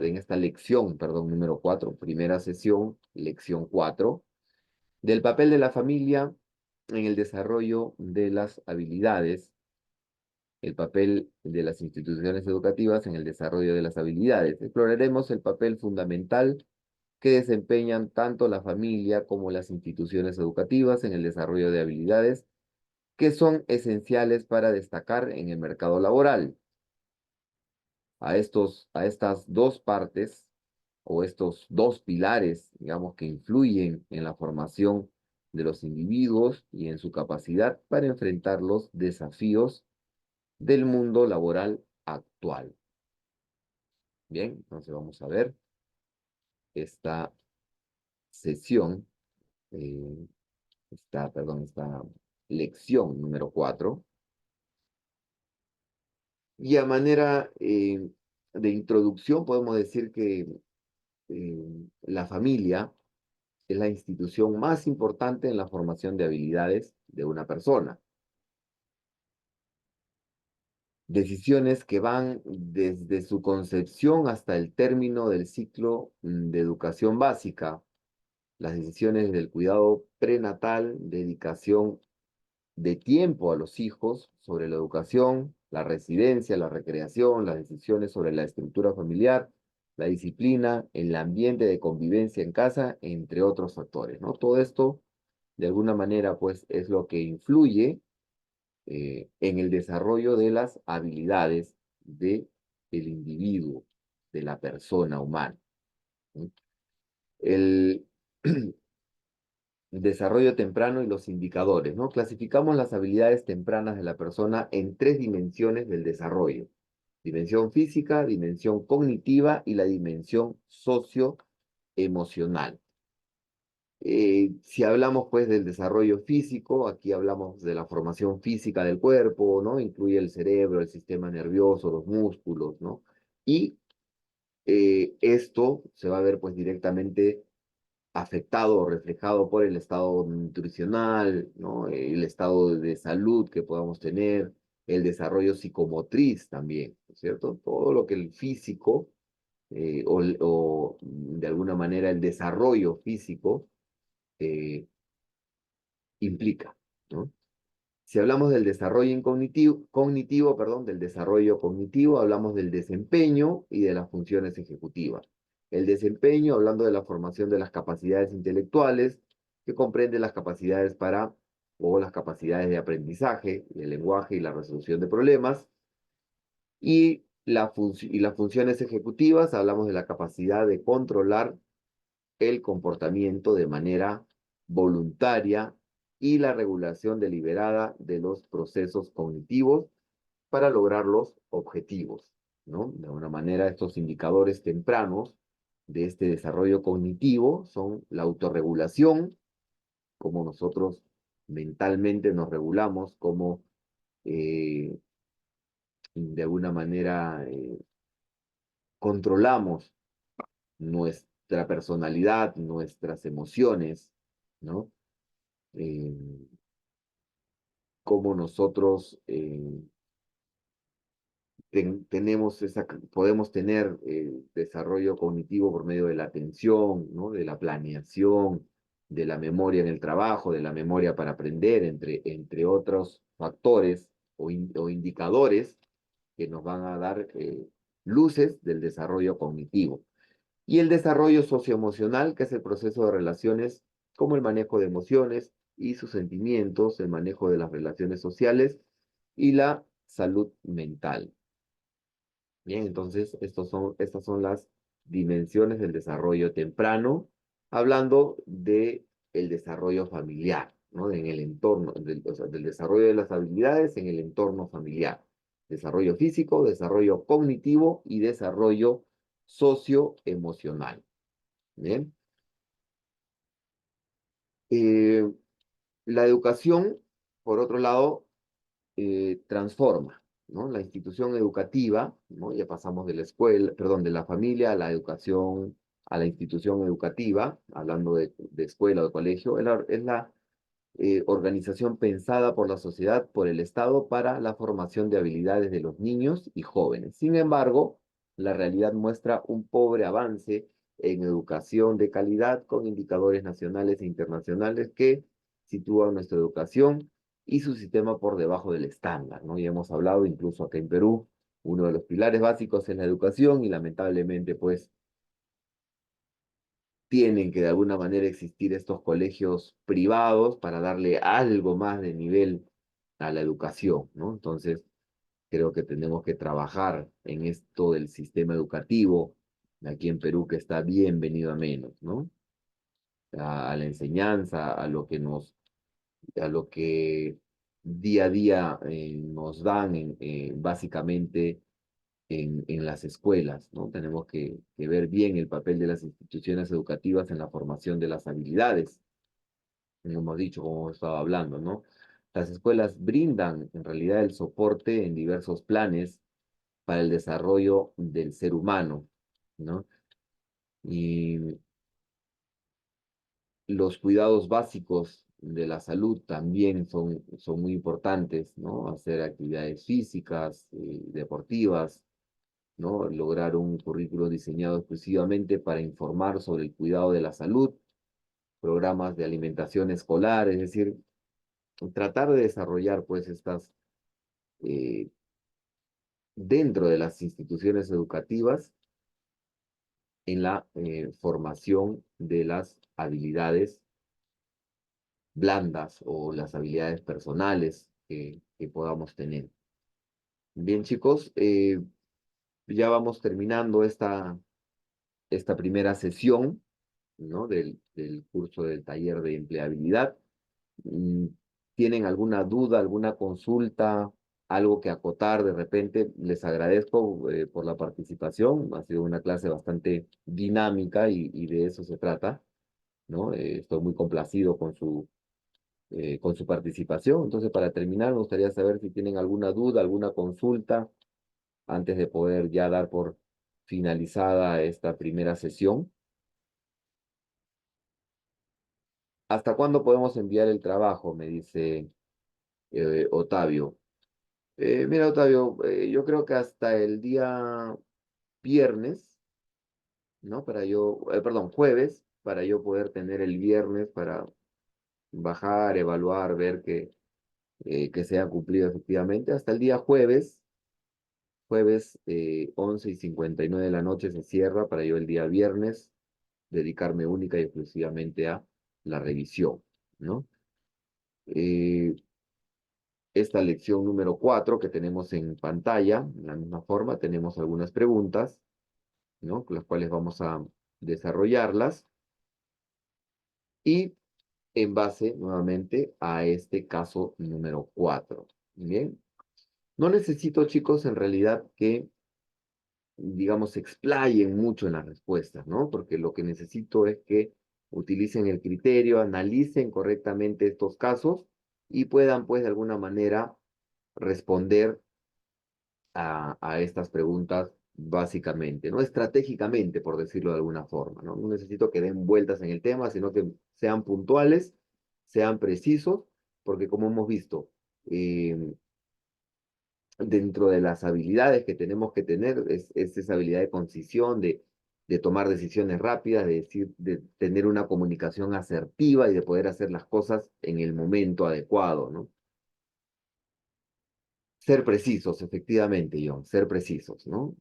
en esta lección, perdón, número 4, primera sesión, lección 4, del papel de la familia en el desarrollo de las habilidades, el papel de las instituciones educativas en el desarrollo de las habilidades. Exploraremos el papel fundamental que desempeñan tanto la familia como las instituciones educativas en el desarrollo de habilidades que son esenciales para destacar en el mercado laboral. A estas dos partes o estos dos pilares, digamos, que influyen en la formación de los individuos y en su capacidad para enfrentar los desafíos del mundo laboral actual. Bien, entonces vamos a ver esta sesión, eh, esta lección número 4. Y a manera de introducción podemos decir que la familia es la institución más importante en la formación de habilidades de una persona. Decisiones que van desde su concepción hasta el término del ciclo de educación básica, las decisiones del cuidado prenatal, dedicación de tiempo a los hijos sobre la educación, la residencia, la recreación, las decisiones sobre la estructura familiar, la disciplina, el ambiente de convivencia en casa, entre otros factores, ¿no? Todo esto, de alguna manera, pues, es lo que influye en el desarrollo de las habilidades del individuo, de la persona humana, ¿sí? El desarrollo temprano y los indicadores, ¿no? Clasificamos las habilidades tempranas de la persona en tres dimensiones del desarrollo: dimensión física, dimensión cognitiva y la dimensión socioemocional. Si hablamos pues del desarrollo físico, aquí hablamos de la formación física del cuerpo, ¿no? Incluye el cerebro, el sistema nervioso, los músculos, ¿no? Y esto se va a ver pues directamente afectado o reflejado por el estado nutricional, ¿no? El estado de salud que podamos tener, el desarrollo psicomotriz también, ¿no es cierto? Todo lo que el físico o de alguna manera el desarrollo físico eh, implica, ¿no? Si hablamos del desarrollo cognitivo, perdón, del desarrollo cognitivo, hablamos del desempeño y de las funciones ejecutivas. El desempeño, hablando de la formación de las capacidades intelectuales, que comprende las capacidades para, o las capacidades de aprendizaje, el lenguaje y la resolución de problemas. Y las funciones ejecutivas, hablamos de la capacidad de controlar el comportamiento de manera voluntaria y la regulación deliberada de los procesos cognitivos para lograr los objetivos, ¿no? De alguna manera, estos indicadores tempranos de este desarrollo cognitivo son la autorregulación, cómo nosotros mentalmente nos regulamos, cómo eh, de alguna manera controlamos nuestra personalidad, nuestras emociones, ¿no? Eh, cómo nosotros podemos tener desarrollo cognitivo por medio de la atención, ¿no? De la planeación, de la memoria en el trabajo, de la memoria para aprender, entre otros factores o indicadores que nos van a dar luces del desarrollo cognitivo. Y el desarrollo socioemocional, que es el proceso de relaciones, como el manejo de emociones y sus sentimientos, el manejo de las relaciones sociales y la salud mental. Bien, entonces estas son las dimensiones del desarrollo temprano, hablando de el desarrollo familiar, ¿no? En el entorno, o sea, del desarrollo de las habilidades en el entorno familiar. Desarrollo físico, desarrollo cognitivo y desarrollo socioemocional. Bien. Eh, la educación, por otro lado, transforma, ¿no? La institución educativa, ¿no? Ya pasamos de la escuela, perdón, de la familia a la educación, a la institución educativa, hablando de escuela o de colegio, es la organización pensada por la sociedad, por el Estado, para la formación de habilidades de los niños y jóvenes. Sin embargo, la realidad muestra un pobre avance en educación de calidad con indicadores nacionales e internacionales que sitúan nuestra educación y su sistema por debajo del estándar, ¿no? Ya hemos hablado incluso acá en Perú, uno de los pilares básicos es la educación y lamentablemente pues tienen que de alguna manera existir estos colegios privados para darle algo más de nivel a la educación, ¿no? Entonces, creo que tenemos que trabajar en esto del sistema educativo aquí en Perú que está bien venido a menos, ¿no? A la enseñanza, a lo que día a día nos dan básicamente en las escuelas, ¿no? Tenemos que ver bien el papel de las instituciones educativas en la formación de las habilidades, como hemos dicho, como hemos estado hablando, ¿no? Las escuelas brindan en realidad el soporte en diversos planes para el desarrollo del ser humano, ¿no? Y los cuidados básicos de la salud también son muy importantes, ¿no? Hacer actividades físicas, deportivas, ¿no? Lograr un currículo diseñado exclusivamente para informar sobre el cuidado de la salud, programas de alimentación escolar, es decir, tratar de desarrollar pues eh, dentro de las instituciones educativas en la formación de las habilidades blandas o las habilidades personales que podamos tener. Bien, chicos, ya vamos terminando esta primera sesión, ¿no? Del curso del taller de empleabilidad. Mm, ¿Tienen alguna duda, alguna consulta, algo que acotar de repente? Les agradezco por la participación. Ha sido una clase bastante dinámica y de eso se trata, ¿no? Estoy muy complacido con su participación. Entonces, para terminar, me gustaría saber si tienen alguna duda, alguna consulta, antes de poder ya dar por finalizada esta primera sesión. ¿Hasta cuándo podemos enviar el trabajo? Me dice Otavio. Mira, Otavio, yo creo que hasta el día viernes ¿no? Perdón, jueves, para yo poder tener el viernes para bajar, evaluar, ver que se ha cumplido efectivamente. Hasta el día jueves 11:59 de la noche se cierra para yo el día viernes dedicarme única y exclusivamente a la revisión, ¿no? Eh, Esta lección número 4 que tenemos en pantalla, de la misma forma, tenemos algunas preguntas, ¿no? Con las cuales vamos a desarrollarlas y en base nuevamente a este caso número 4. Bien, no necesito, chicos, en realidad que, digamos, se explayen mucho en las respuestas, ¿no? Porque lo que necesito es que utilicen el criterio, analicen correctamente estos casos y puedan, pues, de alguna manera responder a estas preguntas básicamente, ¿no? Estratégicamente, por decirlo de alguna forma, ¿no? No necesito que den vueltas en el tema, sino que sean puntuales, sean precisos, porque como hemos visto, eh, dentro de las habilidades que tenemos que tener es esa habilidad de concisión, de tomar decisiones rápidas, de decir, de tener una comunicación asertiva y de poder hacer las cosas en el momento adecuado, ¿no? Ser precisos, efectivamente, John, ser precisos, ¿no?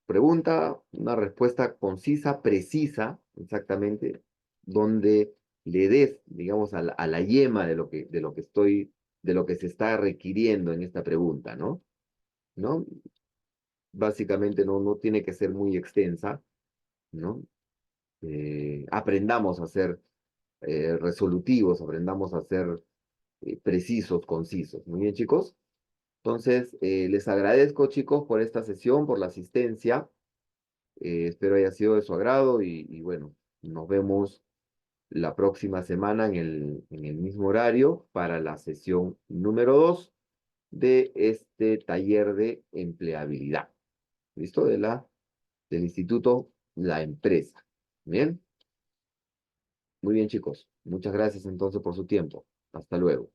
Pregunta, una respuesta concisa, precisa, exactamente, donde le des, digamos, a la yema de lo que se está requiriendo en esta pregunta, ¿no? ¿No? Básicamente no tiene que ser muy extensa, ¿no? Aprendamos a ser resolutivos, aprendamos a ser precisos, concisos. Muy bien, chicos. Entonces, les agradezco, chicos, por esta sesión, por la asistencia. Espero haya sido de su agrado y bueno, nos vemos la próxima semana en el mismo horario para la sesión número 2 de este taller de empleabilidad. ¿Listo? Del Instituto La Empresa. Bien, muy bien, chicos. Muchas gracias entonces por su tiempo. Hasta luego.